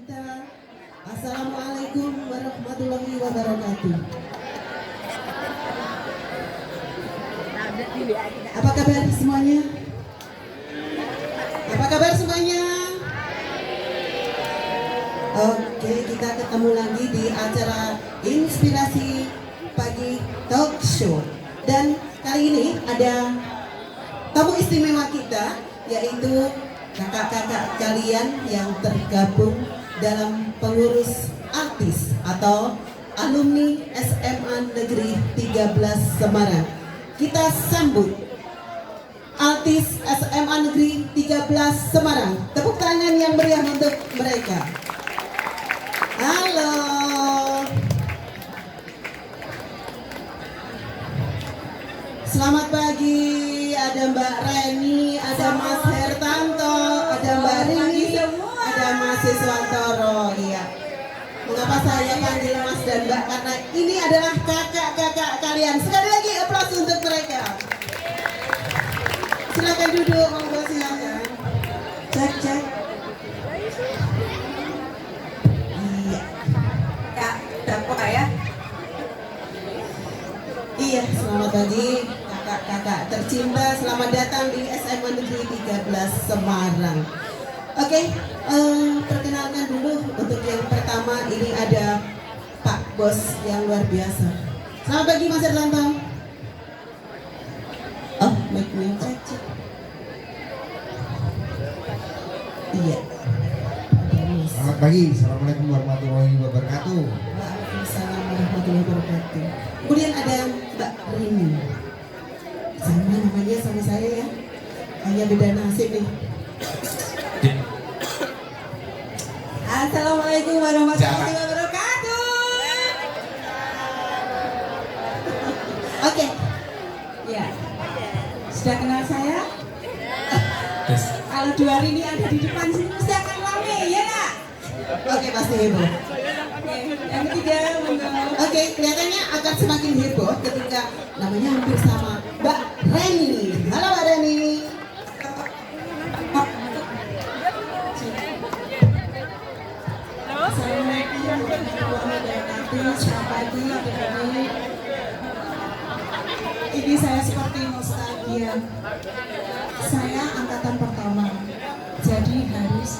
kita. Assalamualaikum warahmatullahi wabarakatuh. Apa kabar semuanya? Apa kabar semuanya? Oke, kita ketemu lagi di acara Inspirasi Pagi Talk Show. Dan kali ini ada tamu istimewa kita, yaitu kakak-kakak kalian yang tergabung dalam pengurus artis atau alumni SMA Negeri 13 Semarang. Kita sambut artis SMA Negeri 13 Semarang. Tepuk tangan yang meriah untuk mereka. Halo. Selamat pagi, ada Mbak Reni, ada Mas Hertanto, ada Mbak Rini, ada Mas Siswantoro. Iya. Mengapa saya panggil Mas dan Mbak? Karena ini adalah kakak-kakak kalian. Sekali lagi aplaus untuk mereka. Silakan duduk, monggo silakan. Cek cek. Iya. Ya, dapat ya. Iya, selamat pagi kakak-kakak tercinta. Selamat datang di SMA Negeri 13 Semarang. Oke, perkenalkan dulu untuk yang pertama, ini ada Pak Bos yang luar biasa. Selamat pagi Mas Erlanto. Oh, mic-nya cek. Iya. Selamat pagi, assalamualaikum warahmatullahi wabarakatuh. Waalaikumsalam warahmatullahi wabarakatuh. Kemudian ada Mbak Rini. Sama namanya sama saya ya. Hanya beda nasib nih. Assalamualaikum warahmatullahi wabarakatuh. Oke. Ya. Sudah kenal saya? Kalau dua hari ini ada di depan sini mesti akan rame, ya nggak? Oke, pasti heboh. Yang ketiga, oke, kelihatannya akan semakin heboh ketika namanya hampir sama, Mbak Reni. Halo Mbak Reni. Assalamualaikum warahmatullahi wabarakatuh. Selamat pagi, adik-adik. Ini saya seperti nostalgia. Saya angkatan pertama, jadi harus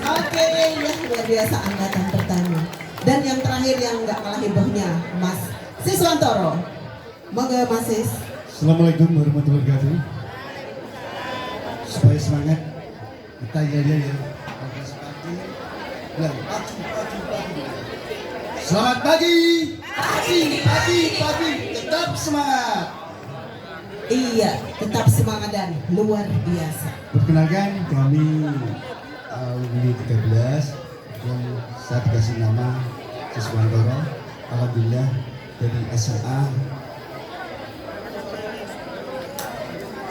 Oke, ya luar biasa angkatan pertama. Dan yang terakhir yang nggak kalah hebohnya, Mas Siswantoro. Moga Mas Sis. Assalamualaikum warahmatullahi wabarakatuh. Supaya semangat, kita ya. Selamat pagi. Pagi. Tetap semangat. Iya, tetap semangat dan luar biasa. Perkenalkan kami alumni 13 yang saya dikasih nama Siswantoro. Alhamdulillah dari SMA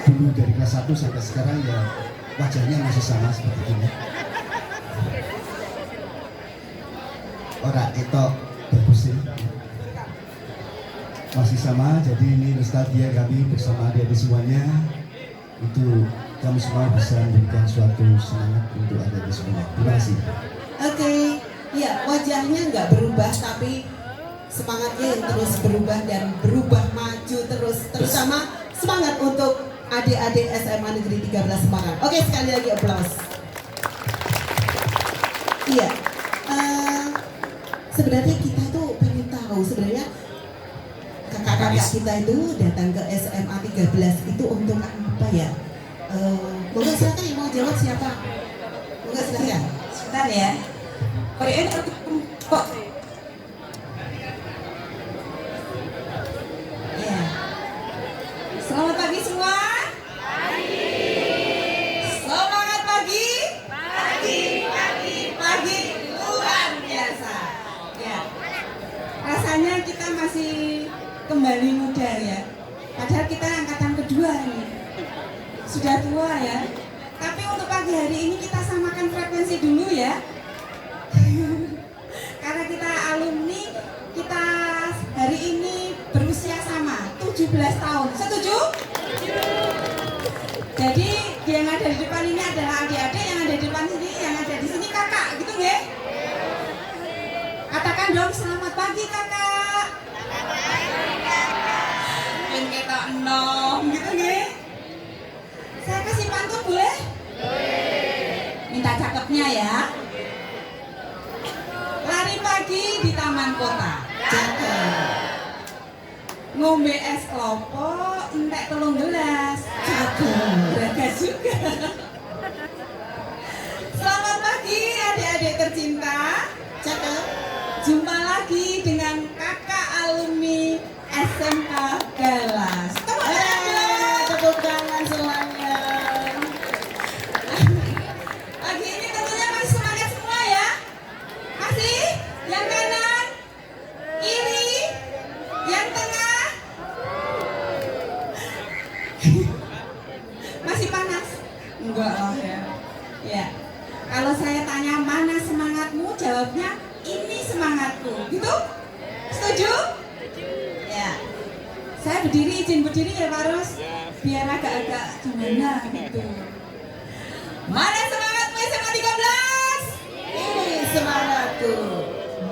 dulu dari kelas 1 sampai sekarang ya wajahnya masih sama seperti ini. Orang itu bagus sih. Masih sama, jadi ini nostalgia kami bersama adik-adik semuanya. Itu kami semua bisa memberikan suatu semangat untuk adik-adik semua. Terima kasih. Oke, ya wajahnya nggak berubah tapi semangatnya yang terus berubah dan berubah maju terus. Terutama semangat untuk adik-adik SMA Negeri 13 Semarang. Oke, sekali lagi aplaus. Iya, sebenarnya kita tuh pengen tahu sebenarnya kakak-kakak kita itu datang ke SMA 13 itu untuk apa ya? Monggo silakan yang mau jawab siapa? Monggo silakan. Sebentar ya. Kok ya. Selamat pagi semua. Semangat pagi. Pagi luar biasa. Ya. Rasanya kita masih kembali muda ya. Padahal kita angkatan kedua nih. Sudah tua ya. Tapi untuk pagi hari ini kita samakan frekuensi dulu ya. Karena kita alumni, kita hari ini berusia sama, 17 tahun. Setuju? Jadi yang ada di depan ini adalah adik-adik, yang ada di depan Katakan dong selamat pagi kakak. Yang kita enom gitu nih. Saya kasih pantun boleh? Minta cakepnya ya. Lari pagi di taman kota. Cakep. Ngombe es klopo entek 3 gelas. Cakep. Beragam juga. Selamat pagi adik-adik tercinta. Cakep. Jumpa lagi dengan kakak alumni SMK Galas. Tepuk tangan dong. Tepuk tangan semuanya. Pagi ini tentunya masih semangat semua ya. Masih? Yang kanan? Kiri? Yang tengah? Masih panas? Enggak lah ya. Ya. Kalau saya tanya mana semangatmu, jawabnya ini semangatku. Gitu? Setuju? Ya. Saya berdiri, izin berdiri ya Pak Ros. Biar agak-agak gimana gitu. Mana semangatmu SMA 13? Ini semangatku.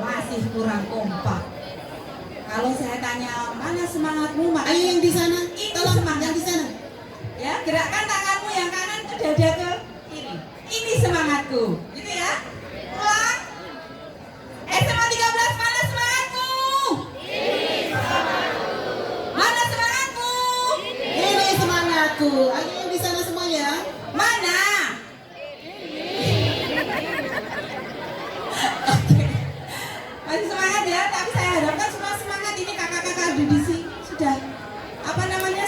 Masih kurang kompak. Kalau saya tanya mana semangatmu, Ayo yang di sana, Ini tolong semangat. yang di sana. Ya, gerakkan tanganmu yang kanan ke dada ke kiri. Ini semangatku. Gitu ya. Ulang. SMA 13 mana semangatmu? Mana semangatmu? Ini semangatku. Ayo yang di sana semuanya. Mana? Oke. Masih semangat ya, tapi saya harapkan semua semangat. Ini kakak-kakak di sini sudah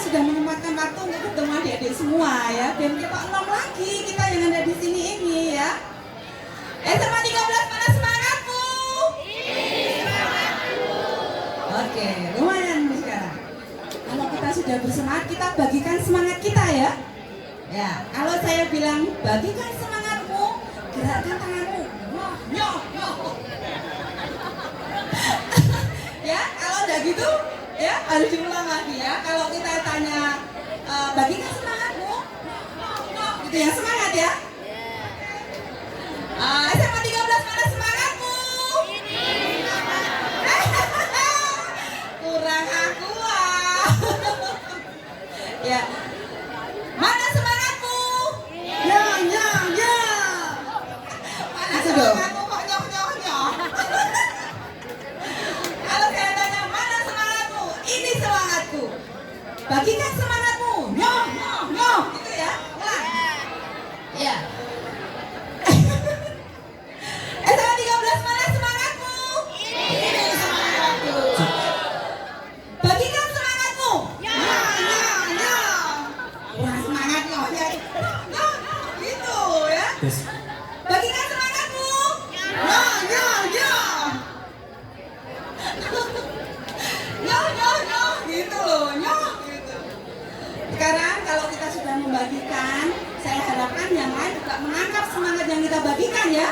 sudah menempatkan waktu untuk ketemu adik-adik semua ya. Biar kita enom lagi kita yang ada di sini ini ya. SMA 13 mana semangatmu? Oke, lumayan nih sekarang. Kalau kita sudah bersemangat, kita bagikan semangat kita ya. Ya, kalau saya bilang bagikan semangatmu, gerakkan tanganmu. Wah, nyoh, nyoh. Ya, kalau udah gitu, ya harus diulang lagi ya. Kalau kita tanya bagikan semangatmu, nyoh, nyoh, gitu ya, semangat ya. SMA 13 mana semangatmu? Kurang akuat. Ya. Mana semangatmu? Ya, ya, ya. Mana Itu dong. semangatmu kok nyoh-nyoh-nyoh? Kalau saya tanya mana semangatmu? Ini semangatku. Bagikan semangatmu. Nyoh, nyoh, nyoh. Gitu ya. Ulang. Ya. SMA 13 mana semangatmu? Ini semangatku. Bagikan semangatmu. Ya, ya, ya. Kurang semangat nyohnya. Nyoh, gitu ya. Bagikan semangatmu. Ya, ya, ya. Nyoh, nyoh, nyoh. Gitu loh, nyoh. Gitu. Sekarang kalau kita sudah membagikan, saya harapkan yang lain juga menangkap semangat yang kita bagikan ya.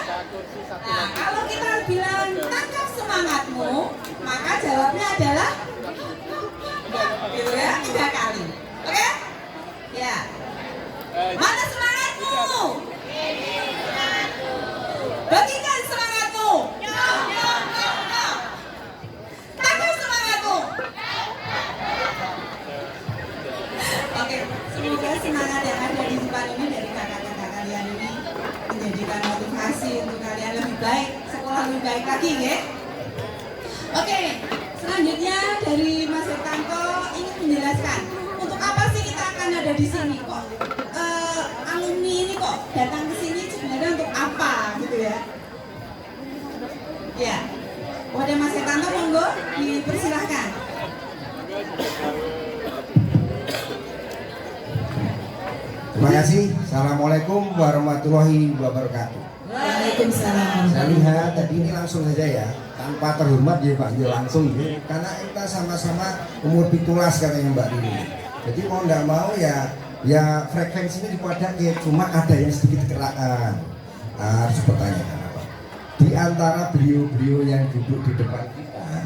Nah, kalau kita bilang tangkap semangatmu, maka jawabnya adalah gitu ya, 3 kali. Oke? Ya. Mana semangatmu? Bagikan semangatmu. Tangkap semangatmu. Oke, semoga semangat yang ada di depan ini dari kakak-kakak kalian ini menjadikan motivasi untuk kalian lebih baik, sekolah lebih baik lagi ya. Oke, selanjutnya dari Mas Hertanto ingin menjelaskan untuk apa sih kita akan ada di sini kok alumni ini kok datang ke sini sebenarnya untuk apa gitu ya? Ya, kepada Mas Hertanto monggo dipersilahkan. Terima kasih. Assalamualaikum warahmatullahi wabarakatuh. Waalaikumsalam. Saya lihat tadi ini langsung saja ya, tanpa terhormat ya Pak, ya langsung ya. Karena kita sama-sama umur pitulas katanya Mbak Rini. Jadi mau nggak mau ya frekuensinya dipadak ya, cuma ada yang sedikit kecelakaan. Harus pertanyakan apa? Di antara beliau-beliau yang duduk di depan kita,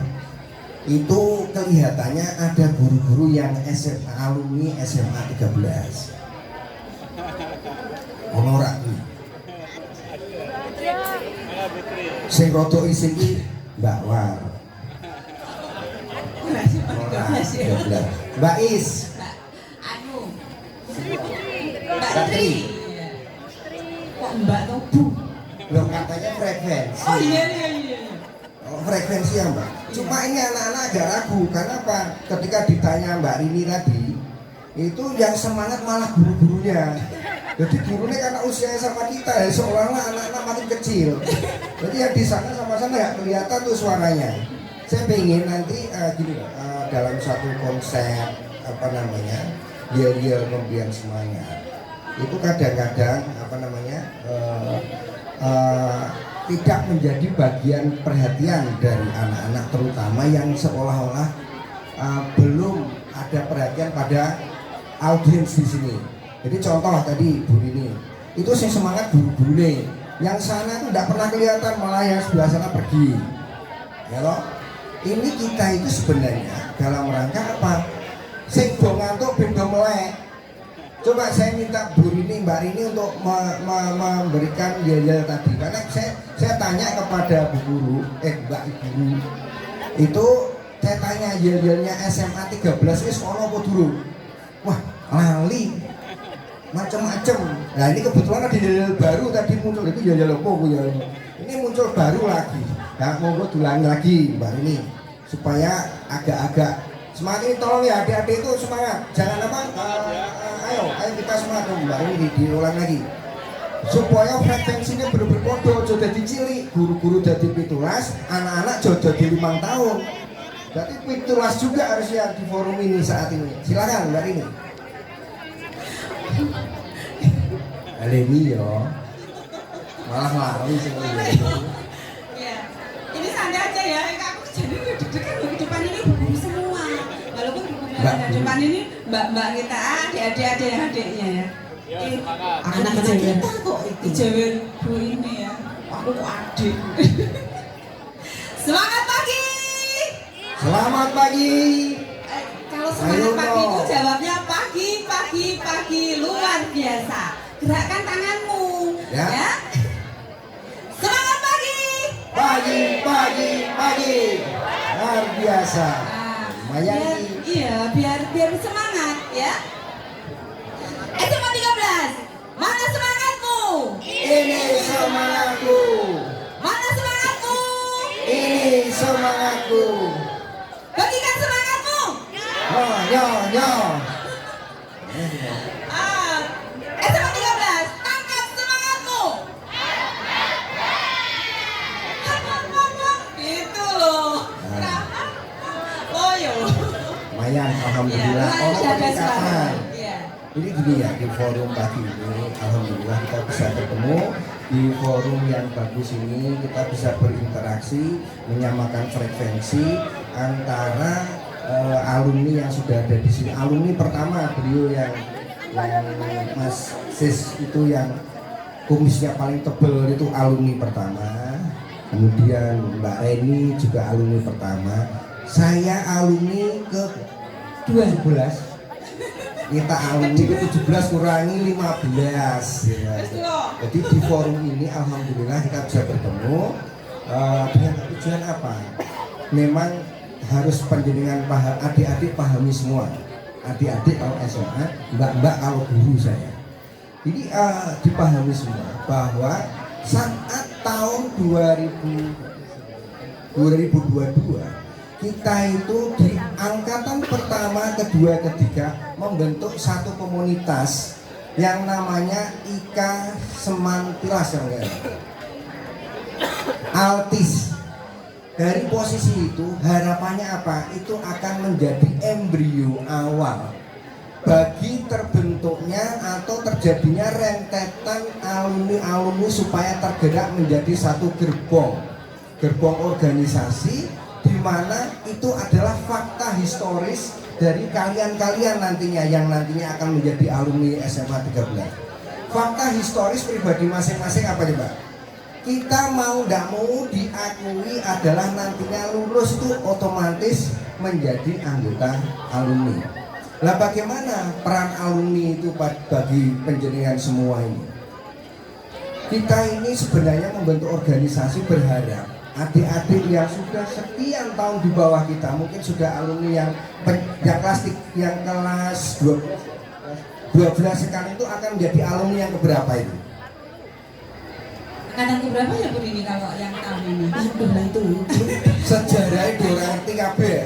itu kelihatannya ada guru-guru yang SMA, alumni SMA 13. Honorak nih. Sing rada isin iki Mbak War. Ora sih Pak 13 ya. 13. Mbak Is. Mbak anu. Mbak Mbak Tri. Tri. Iya. Kok Mbak atau Bu? Loh katanya frekuensi. Oh iya. Oh, frekuensi ya Mbak. Cuma ini anak-anak agak ragu karena apa? Ketika ditanya Mbak Rini tadi, itu yang semangat malah guru-gurunya. Jadi gurunya karena usianya sama kita ya seolah-olah anak-anak makin kecil. Jadi yang di sana sama-sama nggak kelihatan tuh suaranya. Saya pengen nanti gini loh, dalam satu konsep apa namanya yel-yel pemberian semangat itu kadang-kadang apa namanya tidak menjadi bagian perhatian dari anak-anak terutama yang seolah-olah belum ada perhatian pada audiens di sini. Jadi contoh tadi Bu Rini itu saya semangat guru-guru nih, yang sana itu tidak pernah kelihatan malah yang sebelah sana pergi. Ya loh, ini kita itu sebenarnya dalam rangka apa? Sing do ngantuk ben do melek. Coba saya minta Bu Rini, Mbak Rini untuk memberikan yel-yel tadi karena saya tanya kepada Bu Guru, Mbak Ibu itu saya tanya yel-yelnya SMA 13 wis ono apa durung? Wah, lali macam-macam. Nah ini kebetulan ada yel-yel baru tadi muncul itu yel-yel apa ya? Ini muncul baru lagi. Nah mau diulangi lagi Mbak Rini supaya agak-agak semangat. Ini tolong ya adik-adik itu semangat. Jangan apa? Ayo kita semangat dong Mbak Rini diulang lagi. Supaya frekuensinya bener-bener podo, jadi cilik, guru-guru jadi pitulas, anak-anak jadi 5 tahun. Berarti pitulas juga harusnya di forum ini saat ini. Silakan Mbak Rini. Aleni yo, malah lari semuanya. Ya, ini santai aja ya. Aku jadi deg-degan di depan ini buku semua. Walaupun buku yang depan ini mbak-mbak kita, adik-adik ada yang adiknya ya. Anak-anak kita kok itu. Dijawab Bu ini ya. Aku kok adik. Semangat pagi. Selamat pagi. Kalau semangat pagi itu jawabnya pagi luar biasa. Gerakkan tanganmu, ya. Semangat pagi. Pagi. Luar biasa. Lumayan nih. Iya, biar semangat ya. SMA 13. Mana semangatmu? Ini semangatku. Mana semangatmu? Ini semangatku. Bagikan semangatmu. Yo. SMA 13. Tangkap semangatmu. Gitu loh. Loyo. Lumayan, alhamdulillah. Ya, Oh, ada peningkatan. semangat. Iya. Ini gini ya, di forum pagi ini alhamdulillah kita bisa ketemu di forum yang bagus ini, kita bisa berinteraksi, menyamakan frekuensi antara alumni yang sudah ada di sini. Alumni pertama beliau yang Mas Sis itu yang kumisnya paling tebel itu alumni pertama. Kemudian Mbak Reni juga alumni pertama. Saya alumni ke 12. Kita alumni ke 17 kurangi 15 ya. Jadi di forum ini alhamdulillah kita bisa bertemu dengan tujuan apa? Memang harus penjenengan paham, adik-adik pahami semua. Adik-adik kalau SMA, mbak-mbak kalau guru saya. Ini dipahami semua bahwa saat tahun 2022 kita itu di angkatan pertama, kedua, ketiga membentuk satu komunitas yang namanya Ika Semantilas Altis. Dari posisi itu harapannya apa? Itu akan menjadi embrio awal bagi terbentuknya atau terjadinya rentetan alumni-alumni supaya tergerak menjadi satu gerbong organisasi, di mana itu adalah fakta historis dari kalian-kalian nantinya yang nantinya akan menjadi alumni SMA 13. Fakta historis pribadi masing-masing apa nih Mbak? Kita mau tidak mau diakui adalah nantinya lulus itu otomatis menjadi anggota alumni. Lah bagaimana peran alumni itu bagi penjenengan semua ini? Kita ini sebenarnya membentuk organisasi berharap adik-adik yang sudah sekian tahun di bawah kita, mungkin sudah alumni yang kelas 12 sekarang itu akan menjadi alumni yang keberapa itu? Angkatan keberapa ya Bu ini kalau yang tahun ini? Aduh, nah itu Sejarah itu orang ngerti kabeh.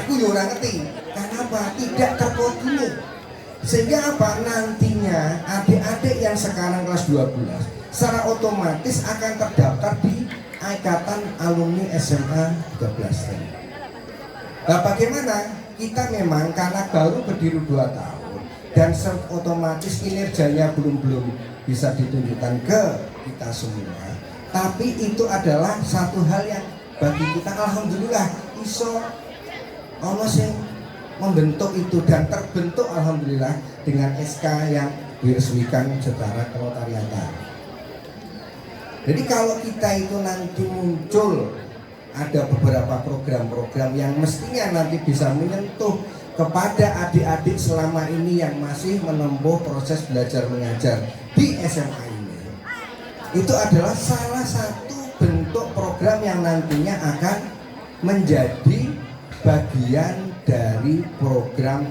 Aku ya orang ngerti. Kenapa? Tidak terkoordinir. Sehingga apa? Nantinya adik-adik yang sekarang kelas 12 secara otomatis akan terdaftar di Ikatan Alumni SMA 13 tadi. Nah, bagaimana? Kita memang karena baru berdiri 2 tahun dan otomatis kinerjanya belum bisa ditunjukkan ke kita semua. Tapi itu adalah satu hal yang bagi kita alhamdulillah iso ono sing membentuk itu dan terbentuk alhamdulillah dengan SK yang diresmikan secara kenotariatan. Jadi kalau kita itu nanti muncul ada beberapa program-program yang mestinya nanti bisa menyentuh kepada adik-adik selama ini yang masih menempuh proses belajar mengajar di SMA ini, itu adalah salah satu bentuk program yang nantinya akan menjadi bagian dari program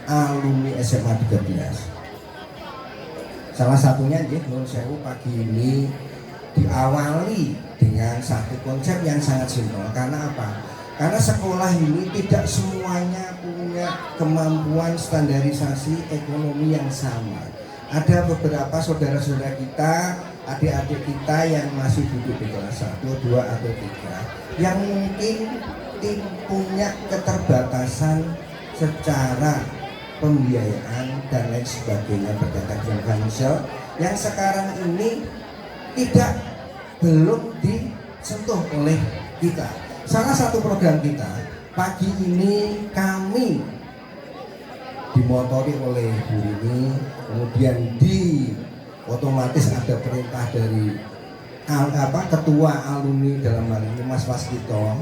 alumni SMA 13. Salah satunya Nun Sewu pagi ini diawali dengan satu konsep yang sangat simpel. Karena apa? Karena sekolah ini tidak semuanya punya kemampuan standarisasi ekonomi yang sama. Ada beberapa saudara-saudara kita, adik-adik kita yang masih duduk di kelas 1, 2, atau 3 yang mungkin punya keterbatasan secara pembiayaan dan lain sebagainya berkaitan dengan finansial yang sekarang ini belum disentuh oleh kita. Salah satu program kita pagi ini kami dimotori oleh Bu Rini, kemudian otomatis ada perintah dari ketua alumni dalam hal ini Mas Waskito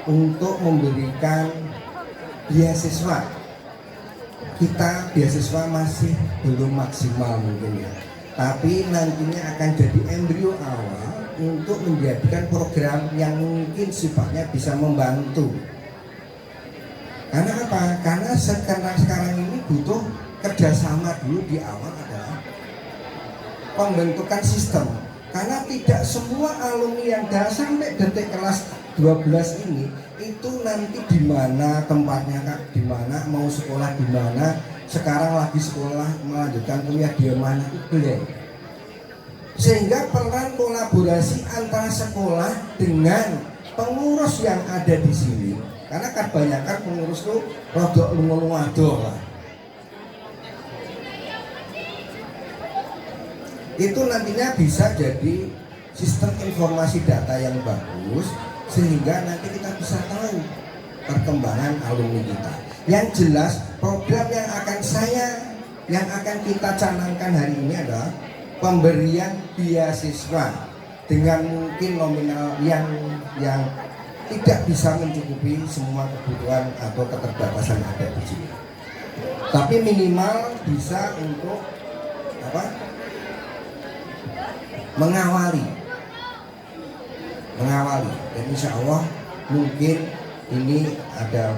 untuk memberikan beasiswa. Kita beasiswa masih belum maksimal mungkin ya, tapi nantinya akan jadi embrio awal untuk menjadikan program yang mungkin sifatnya bisa membantu. Karena apa? Karena sekarang ini butuh kerjasama dulu di awal adalah pembentukan sistem. Karena tidak semua alumni yang sampai detik kelas 12 ini itu nanti di mana tempatnya, di mana mau sekolah di mana, sekarang lagi sekolah melanjutkan kuliah di mana itu belum. Sehingga peran kolaborasi antara sekolah dengan pengurus yang ada di sini, karena kebanyakan pengurus itu rodok lungo-lungo lah. Itu nantinya bisa jadi sistem informasi data yang bagus sehingga nanti kita bisa tahu perkembangan alumni kita. Yang jelas program yang akan kita canangkan hari ini adalah pemberian beasiswa dengan mungkin nominal yang tidak bisa mencukupi semua kebutuhan atau keterbatasan yang ada di sini. Tapi minimal bisa untuk mengawali dan insya Allah mungkin ini ada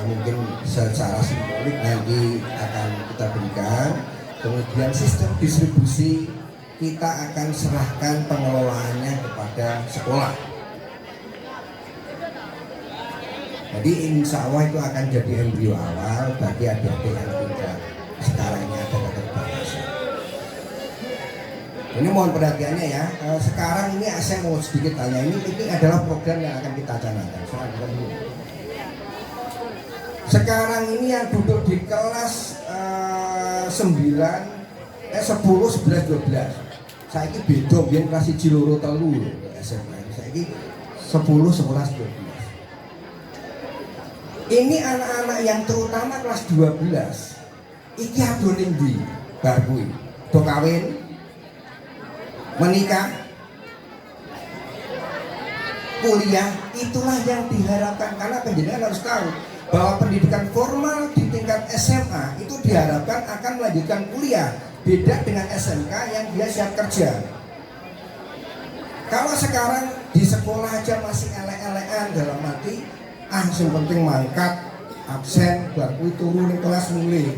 mungkin secara simbolik nanti akan kita berikan. Kemudian sistem distribusi kita akan serahkan pengelolaannya kepada sekolah. Jadi insya Allah itu akan jadi embrio awal bagi adik-adik yang tidak sekarang ini ada keterbatasan. Ini mohon perhatiannya ya. Sekarang ini saya mau sedikit tanya, ini adalah program yang akan kita canangkan. Sekarang ini yang duduk di kelas 10, 11, 12. Saya ini beda biar kelas 1 loro telu SMA. Saya ini 10, 11, 12. Ini anak-anak yang terutama kelas 12. Iki adone ndi? Bar kuwi. Do kawin, menikah, kuliah, itulah yang diharapkan. Karena pendidikan harus tahu bahwa pendidikan formal di tingkat SMA itu diharapkan akan melanjutkan kuliah. Beda dengan SMK yang dia siap kerja. Kalau sekarang di sekolah aja masih elek-elekan dalam arti yang penting mangkat, absen, baru turun di kelas mulai.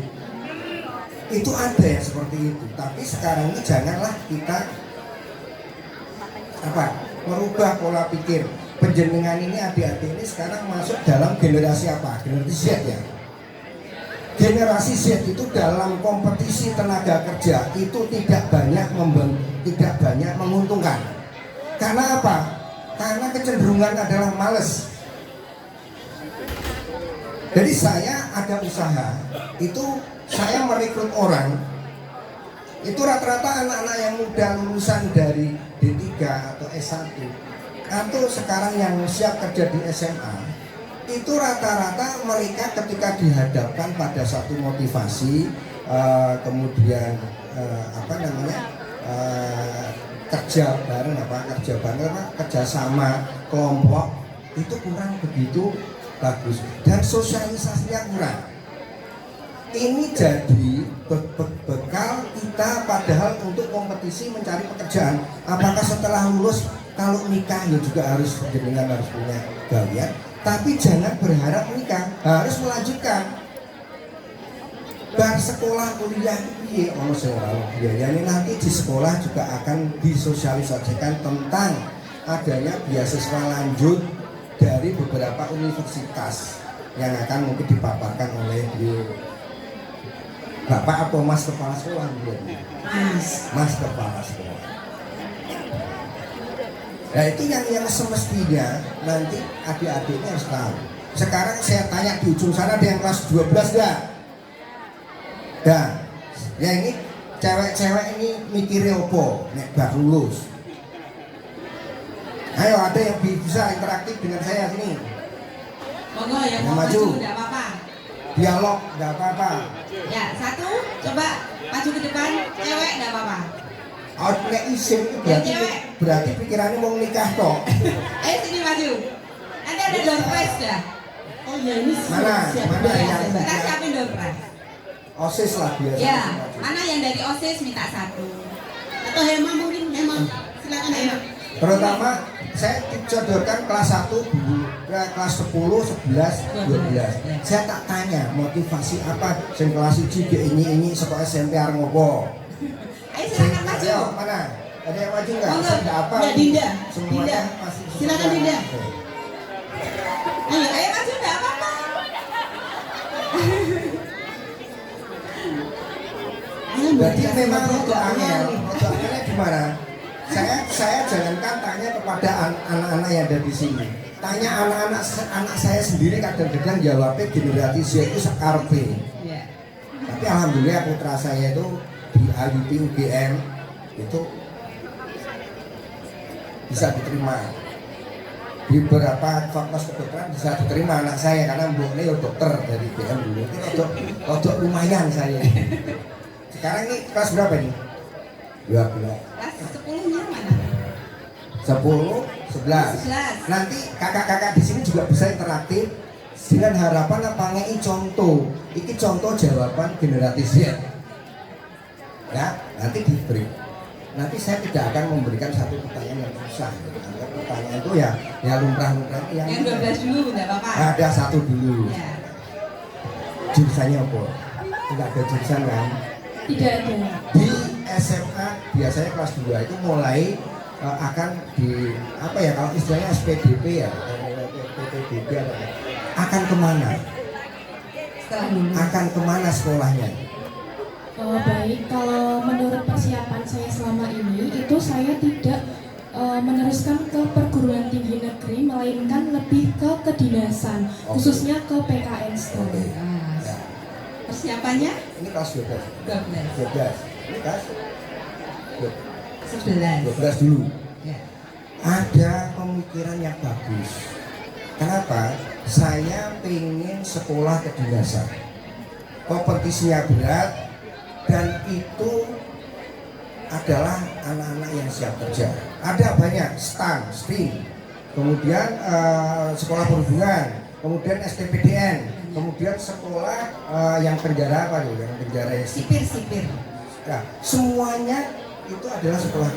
Itu ada yang seperti itu. Tapi sekarang ini janganlah kita merubah pola pikir. Penjenengan ini adik-adik ini sekarang masuk dalam generasi apa? Generasi Z ya. Generasi Z itu dalam kompetisi tenaga kerja itu tidak banyak menguntungkan. Karena apa? Karena kecenderungan adalah males. Jadi saya ada usaha, itu saya merekrut orang, itu rata-rata anak-anak yang muda lulusan dari D3 atau S1 atau sekarang yang siap kerja di SMA, itu rata-rata mereka ketika dihadapkan pada satu motivasi, kemudian kerja bareng kerjasama kelompok itu kurang begitu bagus dan sosialisasinya kurang. Ini jadi bekal kita padahal untuk kompetisi mencari pekerjaan. Apakah setelah lulus kalau nikah ya juga harus punya gawean, tapi jangan berharap nikah, harus melanjutkan. Bar sekolah kuliah piye ono sing ora biayane, nanti di sekolah juga akan disosialisasikan tentang adanya beasiswa lanjut dari beberapa universitas yang akan mungkin dipaparkan oleh Bapak atau Mas Kepala Sekolah. Mas Kepala Sekolah. Nah itu yang semestinya nanti adik-adiknya harus tahu. Sekarang saya tanya di ujung sana ada yang kelas 12 enggak? Nah, ya ini cewek-cewek ini mikirnya opo nek baru lulus. Ayo ada yang bisa interaktif dengan saya sini. Monggo yang mau maju, enggak apa-apa. Dialog enggak apa-apa. Ya, satu, coba maju ke depan, cewek enggak apa-apa. Oh, nek isin itu berarti pikirannya mau nikah toh. Ayo sini maju. Nanti ada door prize dah. Oh ya ini Mana yang Kita siapin door prize. OSIS lah biasa. Ya, mana yang dari OSIS minta satu. atau Hema mungkin Hema silakan Hema. Terutama saya dicodorkan kelas 1 dulu, kelas 10, 11, 12. Saya tak tanya motivasi apa sing kelas 1 ini sekolah SMP arep ngopo. Ayo silakan maju. Ayo, mana? Ada yang maju enggak? Monggo. Saya apa? Ya Dinda. Semuanya Dinda. masih Silakan Dinda. Ayo maju enggak apa-apa. Berarti memang untuk angelnya gimana? Saya jangankan tanya kepada anak-anak yang ada di sini. Tanya anak saya sendiri kadang-kadang jawabnya generasi Z itu sekarpe. Iya. Tapi alhamdulillah putra saya itu di IUP UGM itu bisa diterima. Di beberapa fakultas kedokteran bisa diterima anak saya karena mboknya ya dokter dari UGM dulu. Itu rodok lumayan saya. Sekarang ini kelas berapa nih? 12. Kelas 10-nya mana? 10, 11. Nanti kakak-kakak di sini juga bisa interaktif dengan harapan apa ngei contoh. Iki contoh jawaban generasi Z. Ya, nanti diberi. Nanti saya tidak akan memberikan satu pertanyaan yang susah. Anggap pertanyaan itu ya lumrah-lumrah Yang 12 dulu enggak apa-apa. Ada satu dulu. Ya. Jurusannya apa? Tidak ada jurusan kan? Tidak ada. Di SMA biasanya kelas 2 itu mulai akan di apa ya kalau istilahnya SPDP ya PPDB akan kemana? Setelah dulu. Akan kemana sekolahnya? Baik, kalau menurut persiapan saya selama ini itu saya tidak meneruskan ke perguruan tinggi negeri melainkan lebih ke kedinasan, khususnya ke PKN Oke. Nah, Ya. persiapannya Ini kelas 12. 12. 12. Ini kelas 11. 12 dulu. Ya. Ada pemikiran yang bagus. Kenapa? Saya pengen sekolah kedinasan. Kompetisinya berat dan itu adalah anak-anak yang siap kerja. Ada banyak STEM, kemudian sekolah perhubungan, kemudian STPDN, kemudian sekolah yang penjara apa nih? Yang penjara yang Sipir. Nah, semuanya itu adalah sekolah.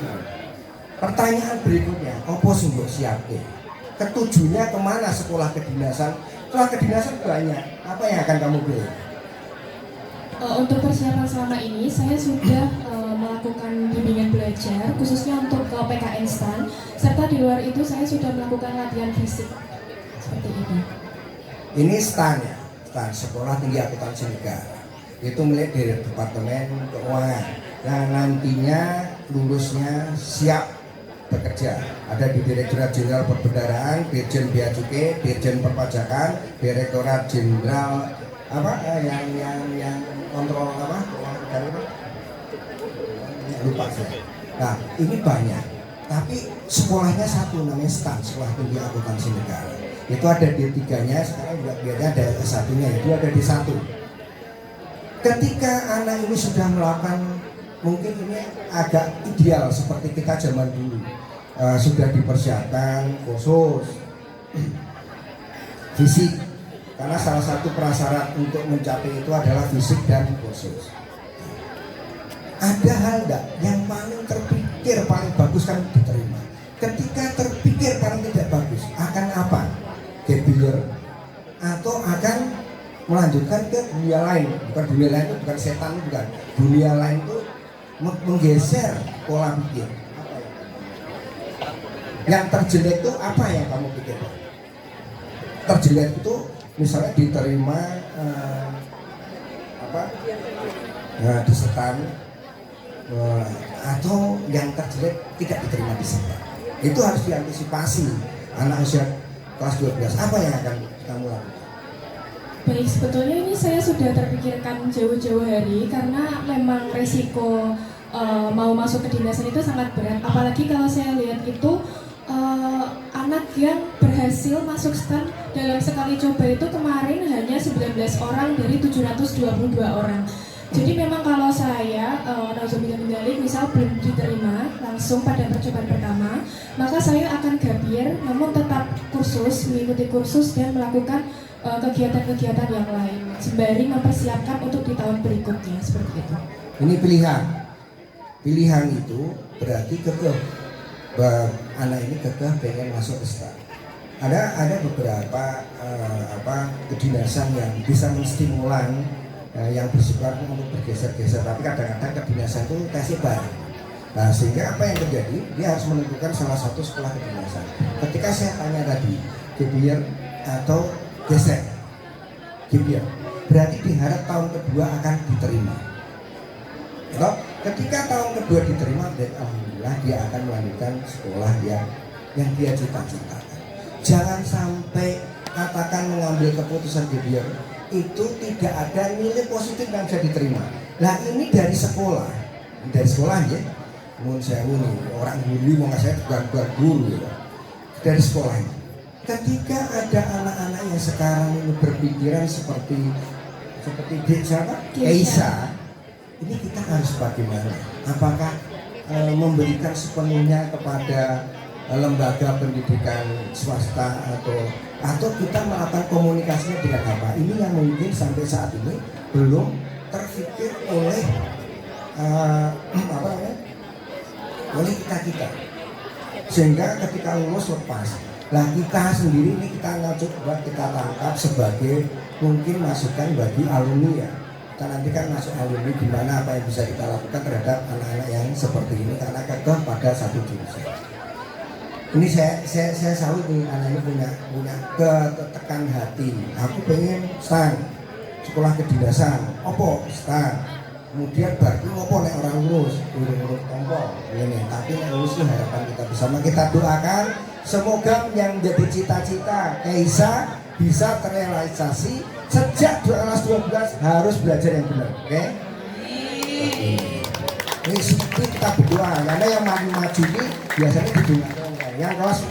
Pertanyaan berikutnya, apa sih mbok siapke? Ketujuannya kemana sekolah kedinasan? Sekolah kedinasan banyak, apa yang akan kamu pilih? Untuk persiapan selama ini, saya sudah melakukan bimbingan belajar, khususnya untuk PKN STAN, serta di luar itu saya sudah melakukan latihan fisik. Seperti itu. Ini STAN ya, STAN Sekolah Tinggi Akuntansi Negara. Itu milik dari Departemen Keuangan. Yang nantinya lulusnya siap bekerja. Ada di Direktorat Jenderal Perbendaharaan, Dirjen Bea Cukai, Dirjen Perpajakan, Direktorat Jenderal yang kontrol apa? Lupa saya. Nah, ini banyak. Tapi sekolahnya satu, namanya STAN, Sekolah Tinggi Akuntansi Negara. Itu ada di tiganya, sekarang juga biasanya ada satunya, itu ada di satu. Ketika anak ini sudah melakukan, mungkin ini agak ideal seperti kita zaman dulu, sudah dipersiapkan khusus fisik, karena salah satu prasyarat untuk mencapai itu adalah fisik dan kursus. Ada hal enggak yang paling terpikir paling bagus kan diterima? Ketika terpikir paling tidak bagus, akan apa? Kebiar atau akan melanjutkan ke dunia lain? Bukan dunia lain itu bukan setan, bukan. Dunia lain itu menggeser pola pikir. Yang terjelek itu apa yang kamu pikir? Terjelek itu misalnya diterima di setan, atau yang terjelek tidak diterima di setan. Itu harus diantisipasi anak usia kelas 12. Apa yang akan kamu lakukan? Baik, sebetulnya ini saya sudah terpikirkan jauh-jauh hari karena memang resiko mau masuk ke kedinasan itu sangat berat. Apalagi kalau saya lihat itu anak yang berhasil masuk STAN dalam sekali coba itu kemarin hanya 19 orang dari 722 orang. Jadi memang kalau saya misal belum diterima langsung pada percobaan pertama, maka saya akan gapir, namun tetap kursus, mengikuti kursus dan melakukan kegiatan-kegiatan yang lain sembari mempersiapkan untuk di tahun berikutnya, seperti itu. Ini pilihan itu berarti kekeh, anak ini kekeh pengen masuk ke STAN. Ada beberapa kedinasan yang bisa menstimulan yang bersifat untuk bergeser-geser, tapi kadang-kadang kedinasan itu tesnya bareng. Nah, sehingga apa yang terjadi? Dia harus menentukan salah satu sekolah kedinasan. Ketika saya tanya tadi, gebiar atau geser, gebiar, berarti diharap tahun kedua akan diterima. Kalau ketika tahun kedua diterima, dan alhamdulillah dia akan melanjutkan sekolah yang dia cita-citakan. Jangan sampai katakan mengambil keputusan gebiar itu tidak ada nilai positif yang bisa diterima. Nah ini dari sekolah ya. Mun saya ini orang guru, mau saya bukan guru ya. Dari sekolah ini. Ketika ada anak-anak yang sekarang ini berpikiran seperti Keisa, ini kita harus bagaimana? Apakah memberikan sepenuhnya kepada lembaga pendidikan swasta atau kita melakukan komunikasinya dengan apa? Ini yang mungkin sampai saat ini belum terfikir oleh oleh kita. Sehingga ketika lulus lepas. Lah kita sendiri ini kita coba kita tangkap sebagai mungkin masukan bagi alumni ya. Kita nanti kan masuk alumni gimana apa yang bisa kita lakukan terhadap anak-anak yang seperti ini karena kekeh pada satu jurusan. Ini saya salut nih, anak ini punya ketekan hati. Aku pengen STAN, sekolah kedinasan, opo STAN. Kemudian baru opo nek orang lulus, urus tombol ini. Tapi nek lulus itu harapan kita bersama. Kita doakan semoga yang menjadi cita-cita Keisa bisa terrealisasi sejak kelas 12 harus belajar yang benar, oke? Ini kita berdoa karena yang maju ini biasanya didoakan. Yang kelas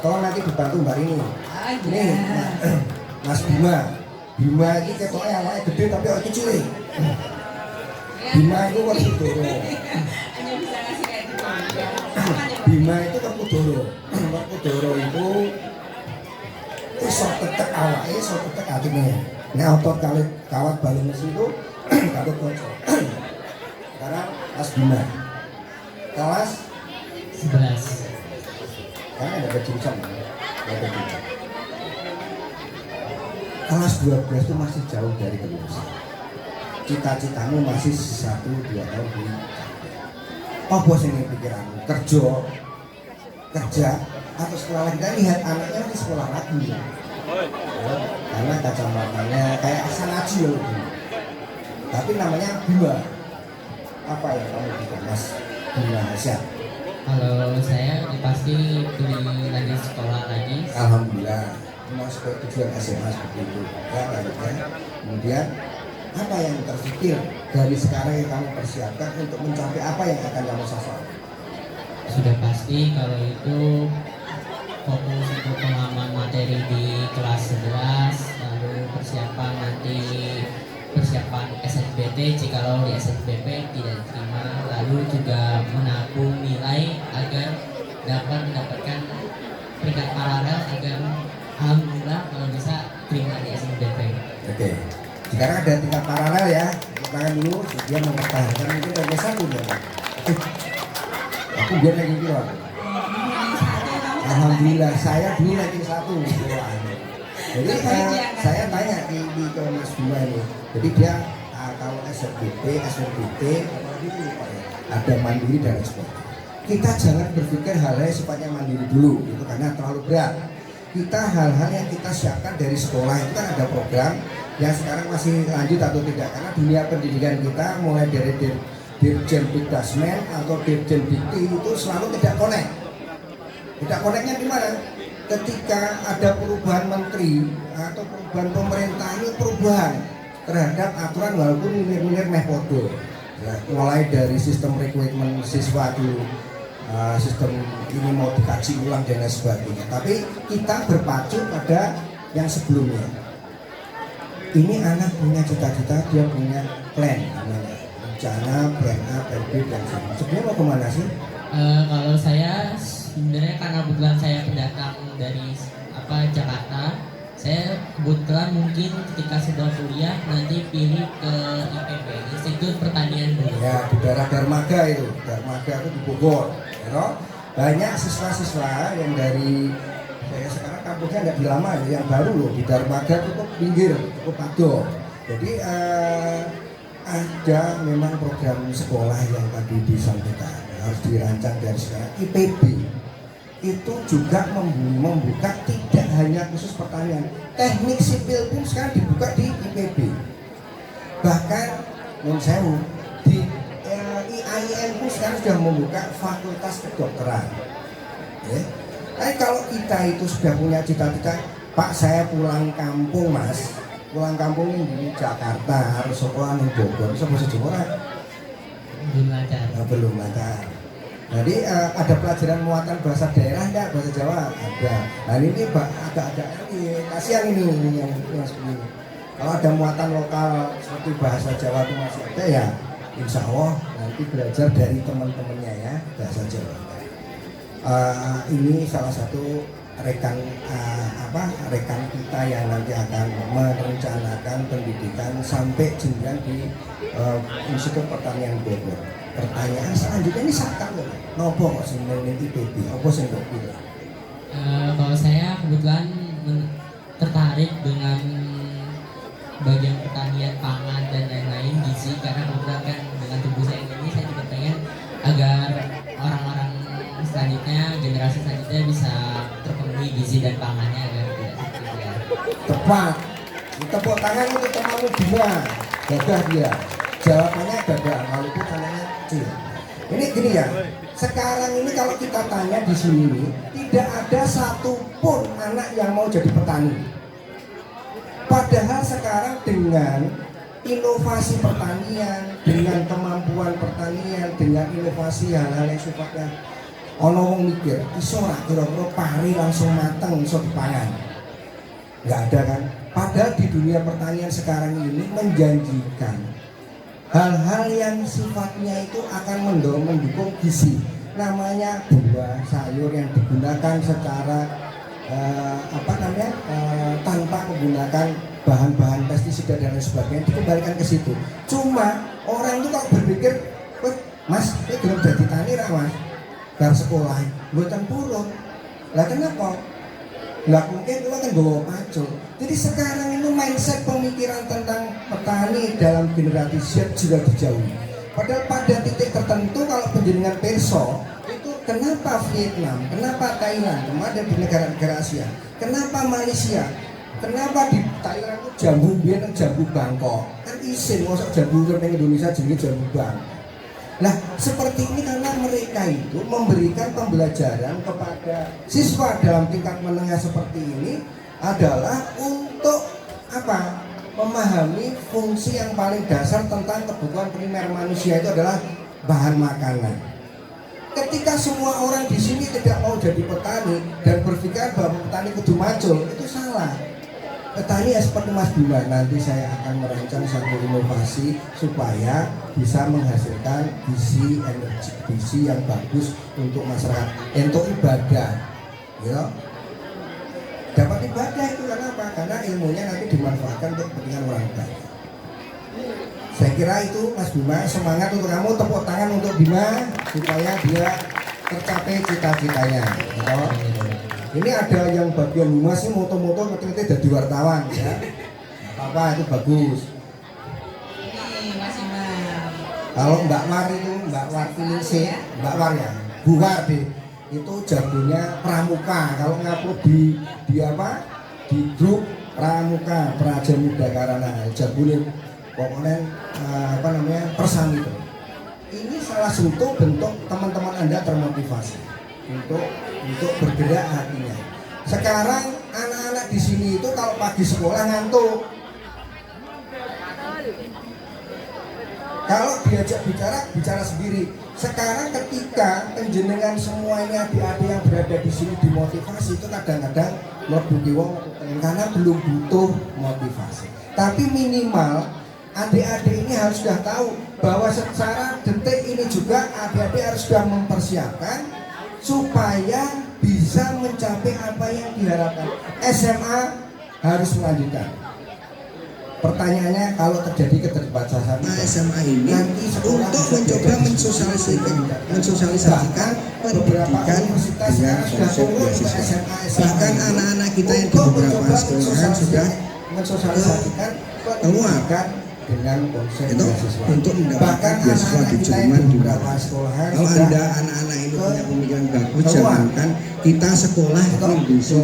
tolong nanti dibantu Mbak Rini. Ini Mas Bima ini ketoknya awalnya gede tapi awalnya kecil. Bima itu Werkudara. Bima itu Werkudara itu sok tetek awalnya, sok tetek hatinya. Nah otot kawat balung mesin itu katut kocok. Sekarang Mas Bima kelas 11 ada jurusan, ada jurusan. Kelas 12 itu masih jauh dari kelulusan. Cita-citamu masih 1-2 tahun di apa sih yang pikiranmu? Kerja atau sekolah lagi? Kita lihat anaknya di sekolah lagi ya. Karena kacamatanya kayak Hasan Aji loh. Tapi namanya Bima. Apa yang kamu pikir Mas Bima Hasyat? Kalau saya pasti pilih lagi sekolah lagi. Alhamdulillah masuk ke tujuan SMA seperti itu ya, lanjutkan. Kemudian apa yang terpikir dari sekarang yang kamu persiapkan untuk mencapai apa yang akan kamu sasar? Sudah pasti kalau itu fokus untuk pengalaman materi di kelas 11, lalu persiapan nanti persiapan SNBT jikalau di SNBP tidak diterima, lalu juga menabung nilai agar dapat mendapatkan peringkat paralel agar alhamdulillah kalau bisa terima di SNBP. Oke, sekarang ada tingkat paralel ya. Tepuk tangan dulu, dia mempertahankan mungkin ranking 1 ya. Aku biar ranking kilo. Alhamdulillah saya dulu ranking 1. Jadi saya tanya di ke Mas Bima ini. Jadi dia kalau SNBP, SNBT, apalagi itu ada mandiri dan ekspor. Kita jangan berpikir hal-hal yang sifatnya mandiri dulu, itu karena terlalu berat. Kita hal-hal yang kita siapkan dari sekolah itu kan ada program yang sekarang masih lanjut atau tidak, karena dunia pendidikan kita mulai dari Dirjen Bidasmen atau Dirjen Dikti itu selalu tidak connect. Tidak connectnya di mana? Ketika ada perubahan menteri atau perubahan pemerintah, ini perubahan terhadap aturan walaupun milir-milir meh podo ya, mulai dari sistem rekrutmen siswa dulu, sistem ini mau dikaji ulang dan lain sebagainya. Tapi kita berpacu pada yang sebelumnya. Ini anak punya cita-cita, dia punya plan, namanya rencana, plan A, plan B, dan sebagainya. Sebenarnya mau kemana sih? Kalau saya sebenarnya karena kebetulan saya pendatang dari Jakarta, saya kebetulan mungkin ketika sudah kuliah nanti pilih ke IPB, Institut Pertanian dulu. Ya, di daerah Darmaga itu, Darmaga itu di Bogor. Ya, banyak siswa-siswa yang dari saya sekarang kampusnya nggak di lama, yang baru loh di Darmaga cukup pinggir, cukup padoh. Jadi ada memang program sekolah yang tadi disampaikan harus dirancang dari sekarang. IPB itu juga membuka tidak hanya khusus pertanian, teknik sipil pun sekarang dibuka di IPB. Bahkan menurut saya di IAIN pun sekarang sudah membuka fakultas kedokteran. Ya. Tapi kalau kita itu sudah punya cita-cita, Pak saya pulang kampung Mas, pulang kampung ini di Jakarta harus sekolah di Bogor, bahasa Jawa Belum lancar. belum lancar. Jadi ada pelajaran muatan bahasa daerah enggak, bahasa Jawa ada. Nah ini agak-agak kasihan ini yang seperti ini. Kalau ada muatan lokal seperti bahasa Jawa itu masih ada ya, insya Allah nanti belajar dari teman-temannya ya bahasa Jawa. Ini salah satu rekan kita yang nanti akan merencanakan pendidikan sampai jenjang di Institut Pertanian Bogor. Pertanyaan selanjutnya ini sakit loh, nopo kok sing ini IPB, apa sing kok pilih? Kalau saya kebetulan tertarik dengan bagian pertanian, pangan dan lain-lain, gizi, karena kebetulan kan dengan tubuh saya ini saya juga pengen agar orang-orang selanjutnya, generasi selanjutnya bisa terpenuhi gizi dan pangannya agar tidak sakit ya. Tepat, tepuk tangan untuk temanmu Bima, gagah dia. Jawabannya gagah, walaupun tangannya kecil. Ini gini ya, sekarang ini kalau kita tanya di sini nih, tidak ada satupun anak yang mau jadi petani. Padahal sekarang dengan inovasi pertanian, dengan kemampuan pertanian, dengan inovasi hal-hal yang sifatnya ono wong mikir, iso ora kira-kira pari langsung mateng iso dipangan. Enggak ada kan? Padahal di dunia pertanian sekarang ini menjanjikan hal-hal yang sifatnya itu akan mendukung gizi. Namanya buah, sayur yang digunakan secara tanpa menggunakan bahan-bahan pestisida dan lain sebagainya, dikembalikan ke situ. Cuma orang itu kalau berpikir, Mas, ini belum jadi tani lah Mas, bar sekolah, buatan purun. Lah kenapa? Lah mungkin itu kan bawa pacul. Jadi sekarang itu mindset pemikiran tentang petani dalam generasi Z juga dijauhi. Padahal pada titik tertentu kalau penjenengan perso itu kenapa Vietnam, kenapa Thailand, kemudian di negara-negara Asia, kenapa Malaysia, kenapa di Thailand itu jambu biar jambu Bangkok kan isin, masuk jambu di Indonesia jadi jambu Bangkok. Nah seperti ini karena mereka itu memberikan pembelajaran kepada siswa dalam tingkat menengah seperti ini adalah untuk apa? Memahami fungsi yang paling dasar tentang kebutuhan primer manusia itu adalah bahan makanan. Ketika semua orang di sini tidak mau jadi petani dan berpikir bahwa petani kudu macul, itu salah. Petani ya seperti Mas Bima, nanti saya akan merancang satu inovasi supaya bisa menghasilkan gizi energi, gizi yang bagus untuk masyarakat, untuk ibadah, ya. Dapat ibadah itu karena apa? Karena ilmunya nanti dimanfaatkan untuk kepentingan orang banyak. Saya kira itu Mas Bima, semangat untuk kamu, tepuk tangan untuk Bima supaya dia tercapai cita-citanya. Ya. Ini ada yang bagian humas sih moto-moto ngerti-ngerti jadi wartawan ya. Apa itu bagus. Ini Mas Imam. Kalau Mbak War itu Mbak War Ningsih, Mbak War ya, Bu War deh. Itu jagonya Pramuka. Kalau ngupload di apa? Di grup Pramuka, Praja Muda Karana, jagonya pokoknya apa namanya? Persami itu. Ini salah satu bentuk teman-teman Anda termotivasi untuk bergerak hatinya. Sekarang anak-anak di sini itu kalau pagi sekolah ngantuk. Kalau diajak bicara sendiri. Sekarang ketika penjenengan semua ini adik-adik yang berada di sini dimotivasi itu kadang-kadang mlebu wong karena belum butuh motivasi. Tapi minimal adik-adik ini harus sudah tahu bahwa secara detik ini juga adik-adik harus sudah mempersiapkan supaya bisa mencapai apa yang diharapkan. SMA harus melanjutkan. Pertanyaannya kalau terjadi keterbatasan SMA ini nanti sekolah untuk mencoba mensosialisasikan pendidikan dengan konsep beasiswa. Bahkan anak-anak kita yang di beberapa sekolahan sudah mensosialisasikan pendidikan dengan konsep itu beasiswa. untuk mendapatkan beasiswa di Jerman di beberapa sekolahan. Kalau Anda anak-anak ini punya pemikiran bagus, jangankan kita sekolah ini bisa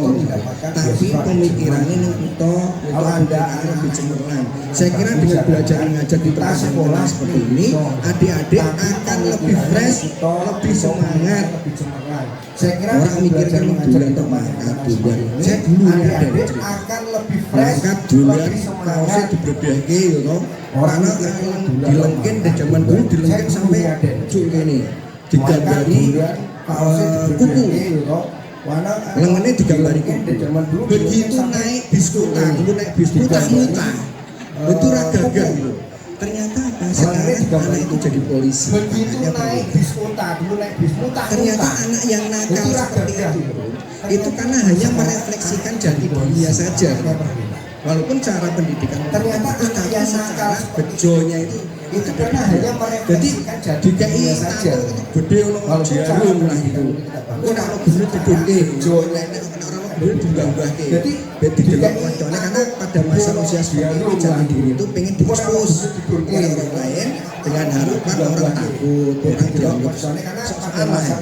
tapi pemikirannya itu kalau Anda lebih cemerlang. Saya kira dengan belajar mengajar di tempat sekolah seperti ini, adik-adik akan lebih fresh, lebih semangat. Saya kira orang mikirkan bulan termakan bulan. Saya dulu ada akan lebih fresh, berangkat bulan kaosnya diberdaki gitu. Orang dilengkin di zaman dulu dilengkin sampai cuk ini digambari kuku. Lengannya digambari kuku. Begitu naik bis kota, dulu naik bis muta-muta. Itu gagal gitu. Ternyata apa? Sekarang anak itu jadi polisi. Begitu naik bis kota, dulu naik bis muta. Ternyata anak yang nakal seperti itu karena hanya merefleksikan jati dirinya saja. Walaupun cara pendidikan ternyata anak yang nakal bejonya itu karena hanya merefleksikan jati dirinya saja. Gede ono jarum lah itu. Ora ono guru gedhe bejonya nek orang guru digambahke. Jadi didelok padane karena pada masa usia seperti itu jati diri itu pengen diekspos oleh orang lain dengan harapan orang takut, orang dianggap seolah.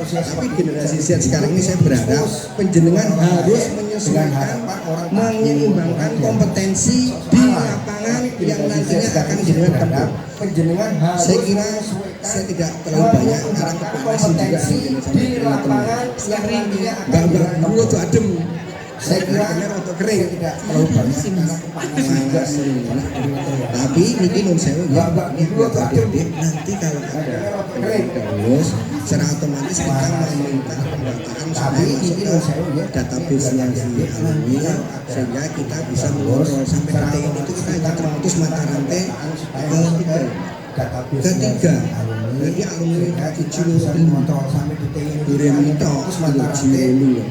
Tapi generasi Z sekarang ini saya berharap penjenengan harus menyesuaikan, menyeimbangkan kompetensi di lapangan yang nantinya akan jenengan tempuh. Saya kira saya tidak terlalu banyak arah kepanasan juga di lapangan yang nantinya akan dulu tuh adem. Saya kira untuk kering tidak terlalu banyak arah kepanasan juga. Tapi ini non saya ini buat adik-adik nanti kalau ada terus secara otomatis kita meminta pembataan supaya masuk ke database yang dialami sehingga kita bisa mengontrol sampai detik ini itu kita terputus mata rantai ketiga. Jadi alumni Cicilur sampai detik ini Durian Minto Cicilur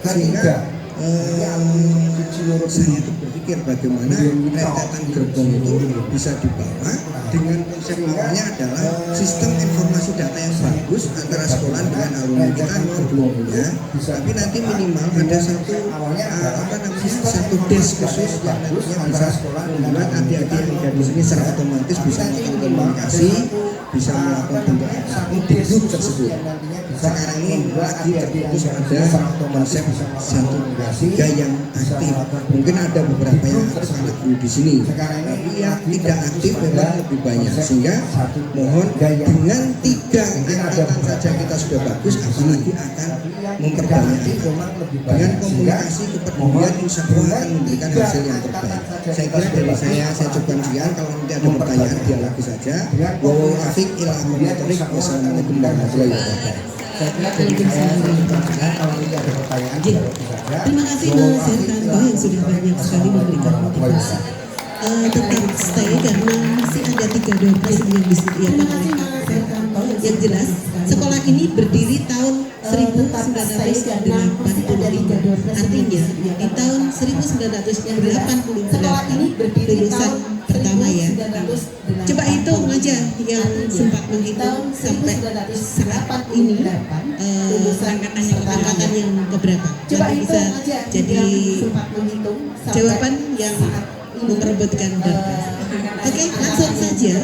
sehingga saya itu berpikir bagaimana rentetan gerbong itu bisa dibawa dengan konsep awalnya adalah sistem informasi data yang bagus antara sekolah dengan alumni kita belum punya, tapi nanti minimal ada satu satu desk khusus yang nantinya bisa membuat adik-adik yang ada di sini secara otomatis bisa melakukan komunikasi, bisa melakukan bentuk apapun di grup tersebut. Sekarang ini lagi terfokus pada konsep satu tiga yang aktif. Mungkin ada beberapa yang aktif anak guru di sini, tapi yang tidak aktif memang lebih banyak. Sehingga mohon dengan 3 angkatan saja kita sudah bagus, apalagi akan memperbanyak dengan komunikasi kepedulian, insya Allah akan memberikan hasil yang terbaik. Saya kira dari saya cukupkan sekian. Kalau nanti ada pertanyaan dialog saja. Wassalamualaikum warahmatullahi wabarakatuh. Saya kira dari saya kalau tidak ada pertanyaan Terima kasih Mas Hertanto yang sudah banyak sekali memberikan motivasi. Tetap stay karena masih ada 312 yang disediakan oleh Pak Hertanto. Yang jelas sekolah ini berdiri tahun 1983. Artinya di tahun 1988 lulusan pertama ya. Coba hitung aja yang sempat menghitung sampai saat ini angkatan yang keberapa. Coba bisa jadi jawaban yang memperebutkan data. Oke, langsung saja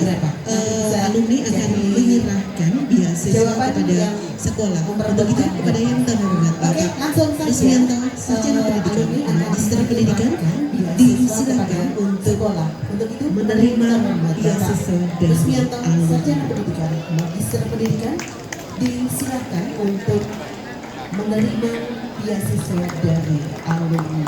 alumni akan menyerahkan beasiswa kepada sekolah. Untuk itu kepada yang terhormat Bapak Rusmianto, Sarjana Pendidikan dan Magister Pendidikan, disilakan untuk menerima beasiswa dari alumni. Magister Pendidikan disilakan untuk menerima beasiswa dari alumni.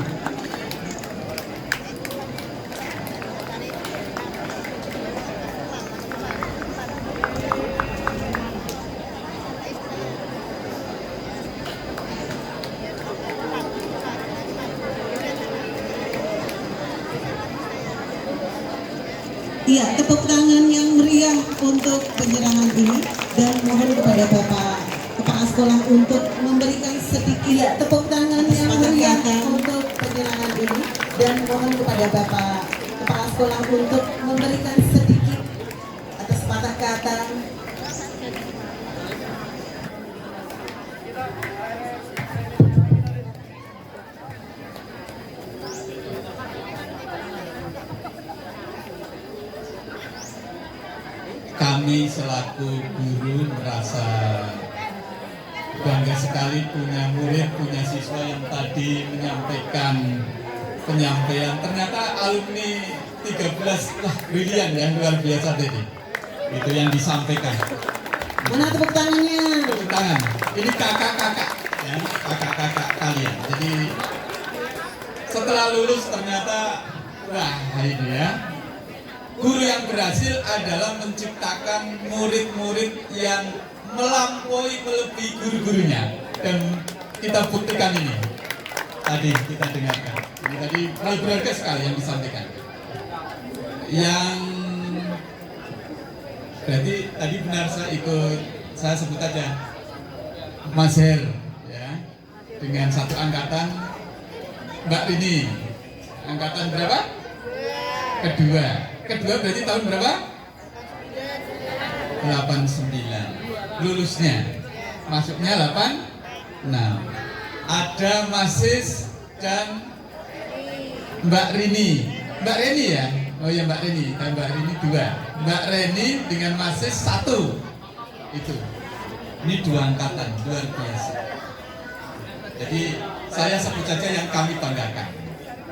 Iya, tepuk tangan yang meriah untuk penyerahan ini dan mohon kepada Bapak Kepala Sekolah untuk memberikan sedikit Tepuk tangan yang meriah untuk penyerahan ini dan mohon kepada Bapak Kepala Sekolah untuk memberikan sedikit atas patah kata. Kami selaku guru merasa bangga sekali punya murid, punya siswa yang tadi menyampaikan penyampaian. Ternyata alumni 13 lah brilian ya, luar biasa tadi. Itu yang disampaikan. Mana tepuk tangannya? Tepuk tangan. Ini kakak-kakak ya, kakak-kakak kalian. Jadi setelah lulus ternyata wah ini ya. Guru yang berhasil adalah menciptakan murid-murid yang melampaui melebihi guru-gurunya, dan kita buktikan ini. Tadi kita dengarkan. Ini tadi hal berharga sekali yang disampaikan. Yang berarti tadi benar saya sebut aja Mas Her ya, dengan satu angkatan Mbak Rini. Angkatan berapa? Kedua berarti tahun berapa? 89. Lulusnya, masuknya 86. Ada Masis dan Mbak Rini. Mbak Rini ya? Oh ya Mbak Rini, dan Mbak Rini 2. Mbak Rini dengan Masis 1. Itu. Ini 2 angkatan, luar biasa. Jadi saya sebut saja yang kami banggakan.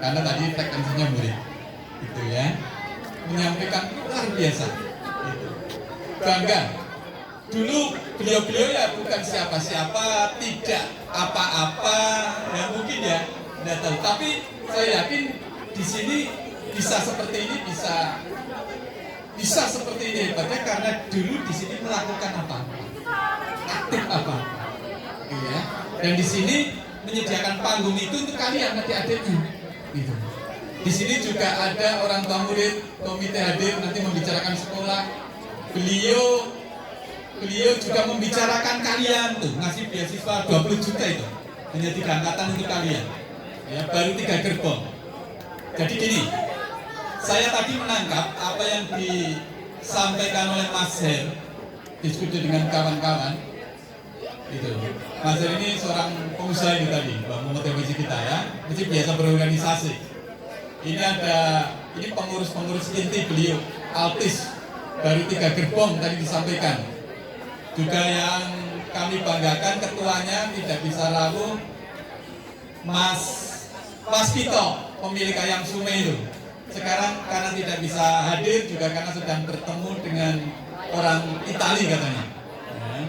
Karena tadi frekuensinya murid. Itu ya. Menyampaikan luar biasa gitu. Bangga. Dulu beliau-beliau ya bukan siapa-siapa, tidak apa-apa ya mungkin ya tidak tahu, tapi saya yakin di sini bisa seperti ini, bisa seperti ini hebatnya karena dulu di sini melakukan apa, aktif apa ya, dan di sini menyediakan panggung itu untuk kalian adik-adiknya gitu. Di sini juga ada orang tua murid, komite hadir nanti membicarakan sekolah. Beliau juga membicarakan kalian tuh, ngasih beasiswa 20 juta itu hanya 3 angkatan untuk kalian. Ya, baru 3 gerbong. Jadi gini, saya tadi menangkap apa yang disampaikan oleh Mas Her, diskusi dengan kawan-kawan. Itu. Mas Heri ini seorang pengusaha ini tadi, memotivasi kita ya. Mesti biasa berorganisasi. Ini pengurus inti beliau, Altis, baru 3 gerbong tadi disampaikan. Juga yang kami banggakan ketuanya tidak bisa rapuh, Mas Vito, pemilik Ayam Sume itu. Sekarang karena tidak bisa hadir juga karena sedang bertemu dengan orang Itali katanya. Ya,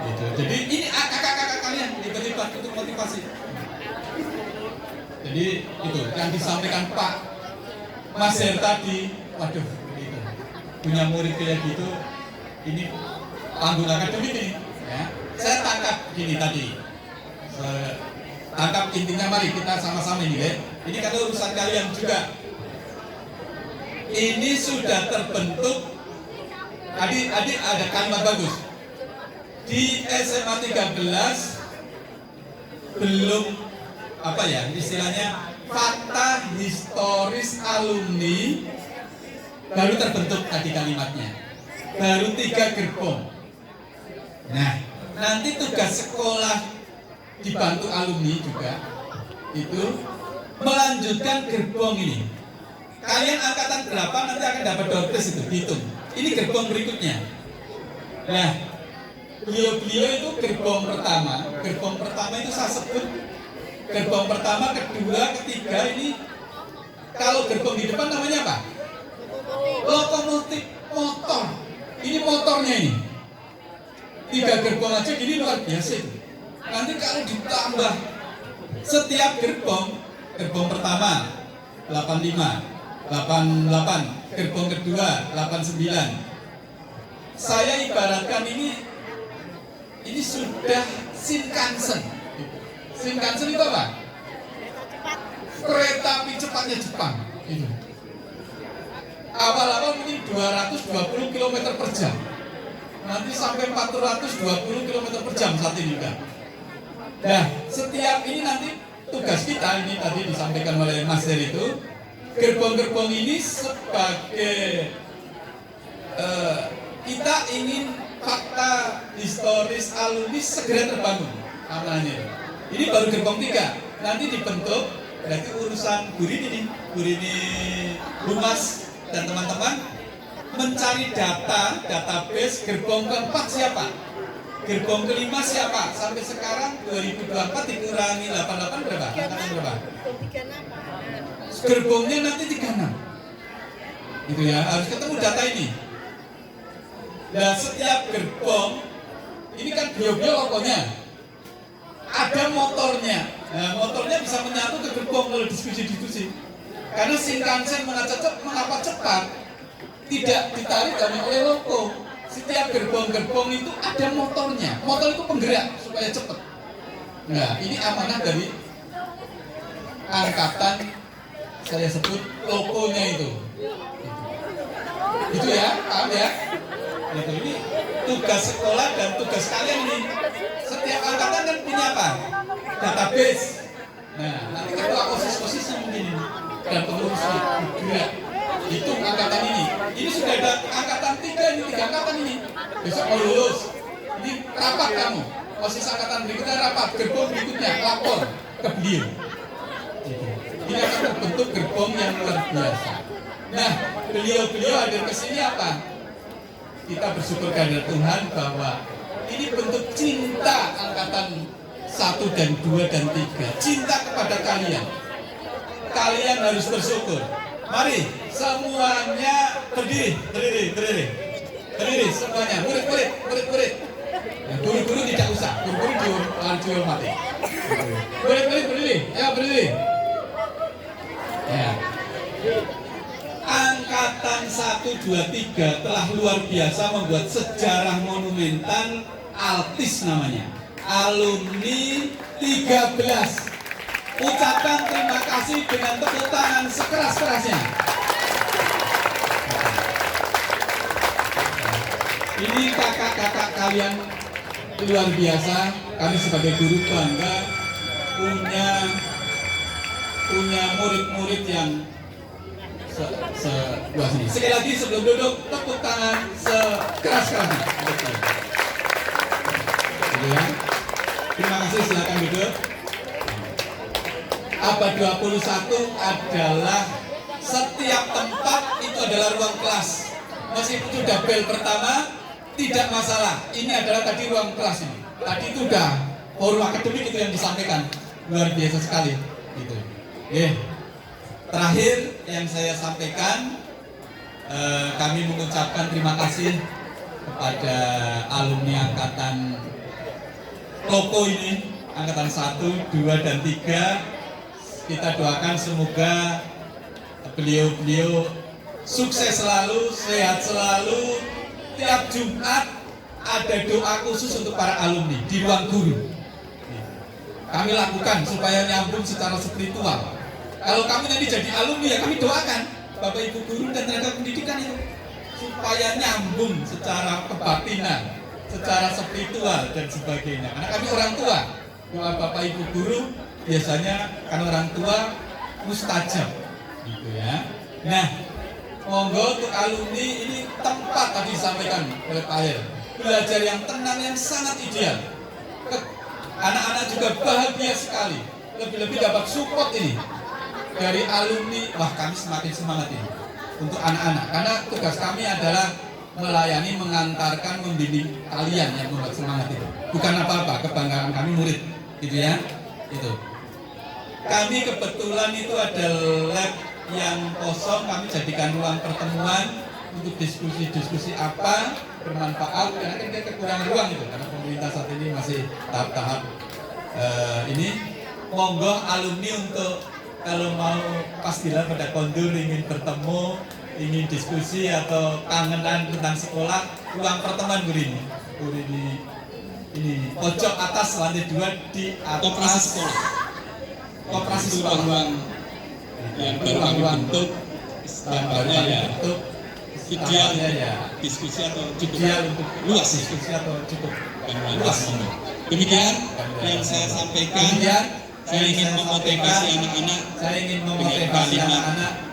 gitu. Jadi ini kakak-kakak kalian tiba-tiba untuk motivasi. Jadi itu yang disampaikan Pak Mas Her tadi, waduh, itu punya murid kayak gitu, ini panggung akademik ini. Ya. Saya tangkap gini tadi, tangkap intinya, mari kita sama-sama ini ya. Ini kan urusan kalian juga. Ini sudah terbentuk. Adik ada kalimat bagus. Di SMA 13 belum apa ya istilahnya fakta historis alumni baru terbentuk tadi kalimatnya. Baru 3 gerbong. Nah, nanti tugas sekolah dibantu alumni juga itu melanjutkan gerbong ini. Kalian angkatan berapa nanti akan dapat doorpress itu, hitung. Ini gerbong berikutnya. Nah, beliau itu gerbong pertama. Gerbong pertama itu saya sebut gerbong pertama, kedua, ketiga ini. Kalau gerbong di depan namanya apa? Lokomotif motor. Ini motornya ini. 3 gerbong aja gini luar biasa itu. Nanti kalau ditambah setiap gerbong pertama 85, 88, gerbong kedua 89. Saya ibaratkan ini sudah Shinkansen. Shinkansen itu apa? Kereta api cepatnya Jepang. Itu. Awal-awal mungkin 220 km per jam. Nanti sampai 420 km per jam saat ini udah. Nah, setiap ini nanti tugas kita ini tadi disampaikan oleh Mas Heri itu, gerbong-gerbong ini sebagai kita ingin fakta historis alumni segera terbangun amanahnya. Ini baru gerbong 3, nanti dibentuk berarti urusan Burini Humas dan teman-teman mencari database gerbong keempat siapa, gerbong kelima siapa, sampai sekarang 2024 dikurangi 88 berapa? Angkatan berapa? Gerbongnya nanti 36. Itu ya, harus ketemu data ini. Nah, setiap gerbong ini kan bio-bio logonya. Ada motornya. Nah, motornya bisa menyatu ke gerbong kalau diskusi. Karena Shinkansen mengapa cepat? Tidak ditarik hanya oleh logo. Setiap gerbong-gerbong itu ada motornya. Motor itu penggerak supaya cepat. Nah, ini amanah dari angkatan, saya sebut logonya itu. Itu ya, paham ya? Itu ini tugas sekolah dan tugas kalian ini. Setiap angkatan kan punya apa? Database. Nah, nanti ketua OSIS mungkin ini dan pengurusnya bergerak. Itu angkatan ini. Ini sudah ada angkatan 3 ini, 3 angkatan ini. Besok mau lulus. Ini rapat kamu. OSIS angkatan berikutnya rapat. Gerbong berikutnya lapor ke beliau. Ini akan terbentuk gerbong yang luar biasa. Nah, beliau hadir ke sini apa? Kita bersyukur kepada Tuhan bahwa ini bentuk cinta angkatan 1 dan 2 dan 3. Cinta kepada kalian. Kalian harus bersyukur. Mari semuanya berdiri semuanya. Murid. Ya, guru-guru tidak usah. Guru-guru dihormati. Murid berdiri. Ayo berdiri. Ya. Angkatan 1, 2, 3 telah luar biasa membuat sejarah monumental Altis namanya. Alumni 13. Ucapkan terima kasih dengan tepuk tangan sekeras-kerasnya. Ini kakak-kakak kalian luar biasa. Kami sebagai guru bangga punya murid-murid yang seluas ini. Sekali lagi sebelum duduk, tepuk tangan sekeras-kerasnya. Ya. Terima kasih, silakan duduk. Abad 21 adalah setiap tempat itu adalah ruang kelas. Meskipun sudah bel pertama, tidak masalah. Ini adalah tadi ruang kelas ini. Tadi itu udah forum akademik itu yang disampaikan. Luar biasa sekali. Gitu. Terakhir yang saya sampaikan, kami mengucapkan terima kasih kepada alumni angkatan Loko ini, angkatan 1, 2, dan 3. Kita doakan semoga beliau-beliau sukses selalu, sehat selalu. Tiap Jumat ada doa khusus untuk para alumni di ruang guru. Kami lakukan supaya nyambung secara spiritual. Kalau kami nanti jadi alumni, ya kami doakan Bapak Ibu guru dan tenaga pendidikan itu supaya nyambung secara kebatinan, secara spiritual dan sebagainya. Karena kami orang tua, doa Bapak Ibu guru biasanya kan orang tua mustajab, gitu ya. Nah, monggo untuk alumni ini tempat tadi disampaikan oleh Pak Her, belajar yang tenang, yang sangat ideal. Anak-anak juga bahagia sekali, lebih-lebih dapat support ini dari alumni. Wah, kami semakin semangat ini untuk anak-anak, karena tugas kami adalah melayani, mengantarkan, membimbing kalian yang membuat semangat itu. Bukan apa-apa, kebanggaan kami murid, gitu ya. Itu. Kami kebetulan itu ada lab yang kosong, kami jadikan ruang pertemuan untuk diskusi-diskusi apa bermanfaat, karena kan kita kekurangan ruang itu, karena pemerintah saat ini masih tahap-tahap ini. Monggo alumni untuk kalau mau pas gila pada kondur, ingin bertemu, ingin diskusi atau kangenan tentang sekolah, ruang pertemuan guru ini pojok atas lantai 2 di atas koperasi sekolah. Ruang yang baru kami bentuk, gambarnya ya idealnya ya diskusi atau cukup luas, diskusi atau cukup luas. Demikian yang saya sampaikan. Saya ingin memotivasi anak-anak dengan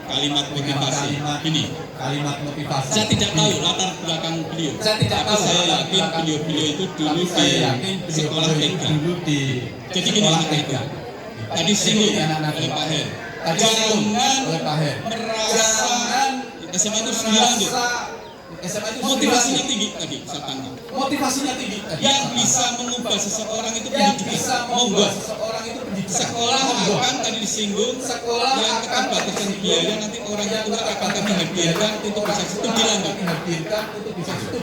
kalimat motivasi ini. Kalimat motivasi. Saya tidak tahu latar belakang beliau. Saya tidak tahu. Saya yakin beliau itu dulu di sekolah TK. Jadi gini anak-anak. Tadi singgung oleh Pak Her. Jangan merasa SMA itu 9 tuh. SMA itu motivasinya tinggi tadi, saya tangkap. Motivasinya tinggi. Yang bisa mengubah seseorang itu pendidikan. Monggo. Sekolah akan tadi disinggung, yang keterbatasan biaya nanti orang yang tua akan kami hadirkan untuk bisa studi lanjut.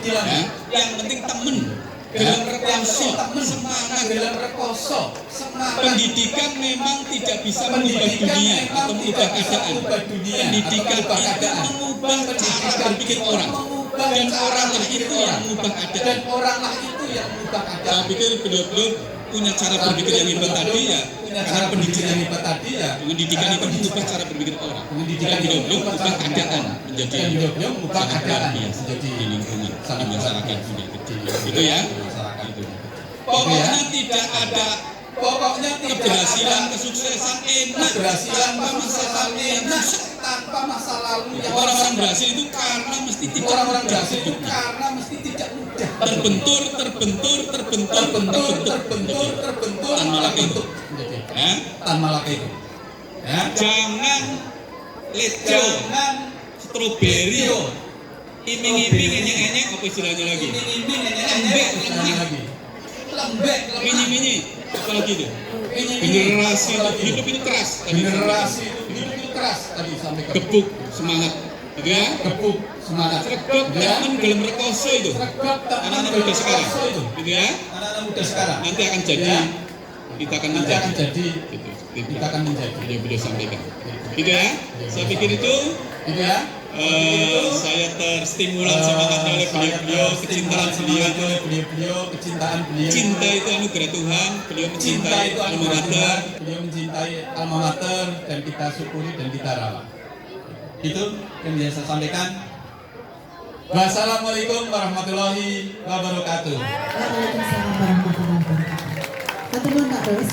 Ya, yang penting temen. Dalam rekoso, semangat dalam rekoso, semangat. Pendidikan memang tidak bisa mengubah dunia atau mengubah keadaan. Pendidikan itu mengubah cara berpikir orang. Dan oranglah itu yang mengubah keadaan. Saya pikir beliau-beliau punya cara berpikir yang hebat tadi ya. Karena pendidikan hebat tadi ya. Pendidikan itu mengubah cara berpikir orang. Pendidikan beliau-beliau mengubah keadaan menjadi sangat luar biasa di lingkungan, di masyarakat juga kecil. Itu ya. Pokoknya tidak ada keberhasilan, kesuksesan enak tanpa masa lalu yang orang-orang berhasil itu karena mesti tidak mudah. Terbentur tanpa laki itu. Jangan leco, stroberi, iming-iming enyek-enyek apa istilahnya lagi? Lembek, mini-mini, apalagi itu? Generasi hidup ini keras, tadi sampai gebuk semangat, gitu ya? Gebuk semangat, sregep teman dalam rekoso itu, anak-anak muda sekarang, gitu ya? Anak-anak muda sekarang nanti akan jadi, kita akan menjadi, beliau sampaikan, gitu ya? Saya pikir itu, gitu ya? Saya terstimulan semangatnya oleh beliau, kecintaan beliau. Cinta itu anugerah Tuhan, beliau mencintai alma mater, dan kita syukuri dan kita rawat. Itu yang bisa saya sampaikan. Wassalamualaikum warahmatullahi wabarakatuh. Waalaikumsalam warahmatullahi wabarakatuh. Teman Pak Bos,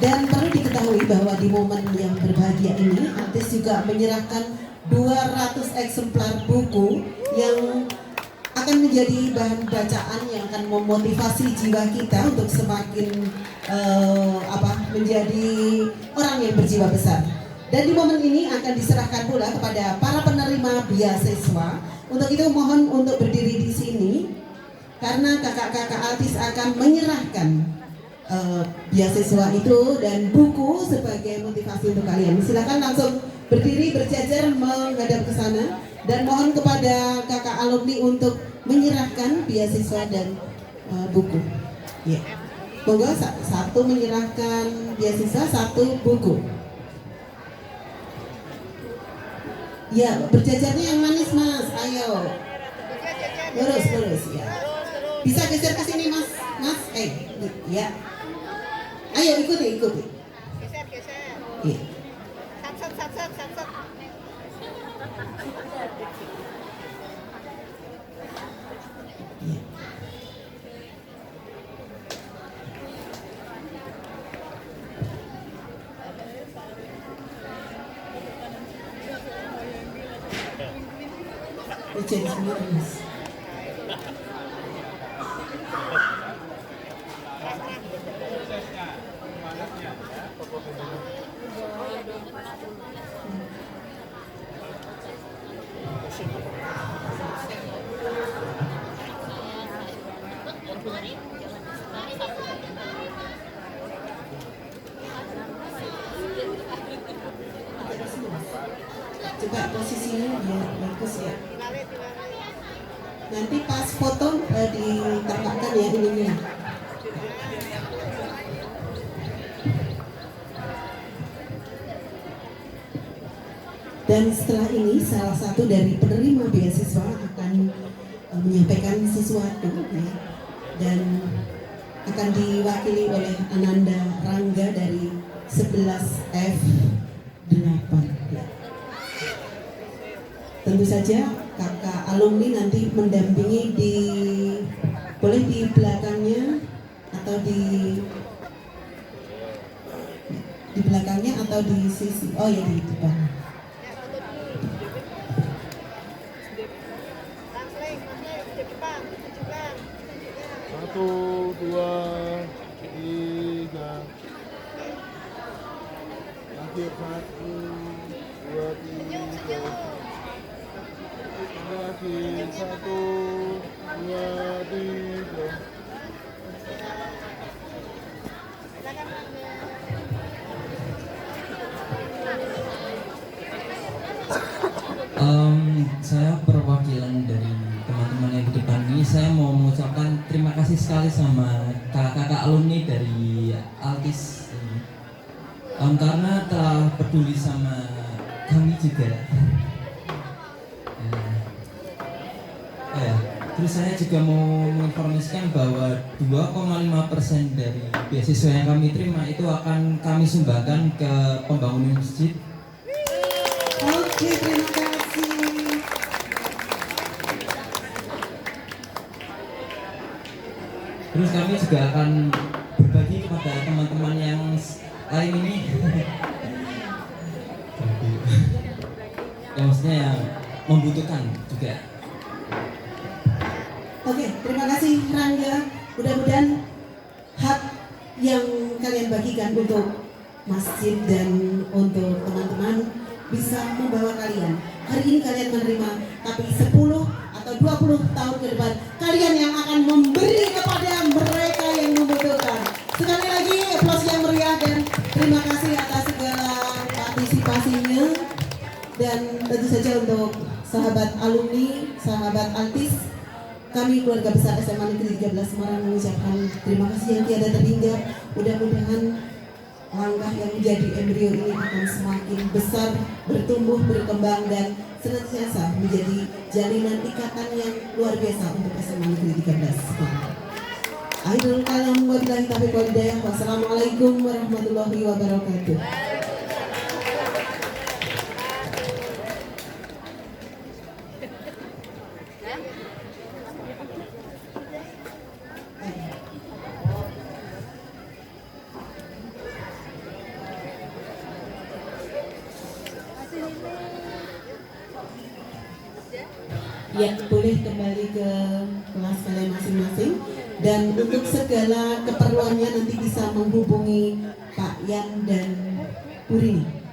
dan perlu diketahui bahwa di momen yang berbahagia ini, artis juga menyerahkan 200 eksemplar buku yang akan menjadi bahan bacaan yang akan memotivasi jiwa kita untuk semakin menjadi orang yang berjiwa besar. Dan di momen ini akan diserahkan pula kepada para penerima beasiswa. Untuk itu mohon untuk berdiri di sini karena kakak-kakak Altis akan menyerahkan beasiswa itu dan buku sebagai motivasi untuk kalian. Silakan langsung berdiri berjajar menghadap ke sana dan mohon kepada kakak alumni untuk menyerahkan beasiswa dan buku. Ya. Monggo satu menyerahkan beasiswa, satu buku. Ya, berjajarnya yang manis Mas, ayo. Lurus ya. Bisa geser ke sini Mas, ya. Ayo ikuti. Geser. Iya. Sat. Ya. Jadi sendiri Mas. Coba posisinya biar bagus ya. Nanti pas foto ditambahkan ya ininya. Dan setelah ini salah satu dari penerima beasiswa akan menyampaikan sesuatu ya, dan akan diwakili oleh Ananda Rangga dari 11F8 ya. Tentu saja kakak alumni nanti mendampingi boleh di belakangnya atau di belakangnya atau di sisi, oh ya di depan. Satu, dua, tiga. Akhir satu, dua, tiga. Akhir satu, dua, tiga. Saya perwakilan dari teman-teman yang di depan ini, saya mau mengucapkan terima kasih sekali sama kakak-kakak alumni dari Altis ini, karena telah peduli sama kami juga. Terus saya juga mau menginformasikan bahwa 2,5% dari beasiswa yang kami terima itu akan kami sumbangkan ke pembangunan masjid. Oke, terima kasih. Terus kami juga akan berbagi kepada teman-teman yang lain ini. Yang maksudnya yang membutuhkan juga. Oke, terima kasih Rangga. Mudah-mudahan hak yang kalian bagikan untuk masjid dan untuk teman-teman bisa membawa kalian. Hari ini kalian menerima, tapi 10 atau 20 tahun ke depan kalian yang akan memberi kepada mereka yang membutuhkan. Sekali lagi aplaus yang meriah dan terima kasih atas segala partisipasinya. Dan tentu saja untuk sahabat alumni, sahabat Altis, kami keluarga besar SMA Negeri 13 Semarang mengucapkan terima kasih yang tiada terhingga. Mudah-mudahan langkah yang menjadi embrio ini akan semakin besar, bertumbuh, berkembang dan senantiasa menjadi jalinan ikatan yang luar biasa untuk SMA Negeri 13 Semarang. Akhirul kalam wabillahi taufiq wal hidayah. Wassalamualaikum warahmatullahi wabarakatuh. Ya, boleh kembali ke kelas kalian masing-masing. Dan untuk segala keperluannya nanti bisa menghubungi Pak Yan dan Bu Rini.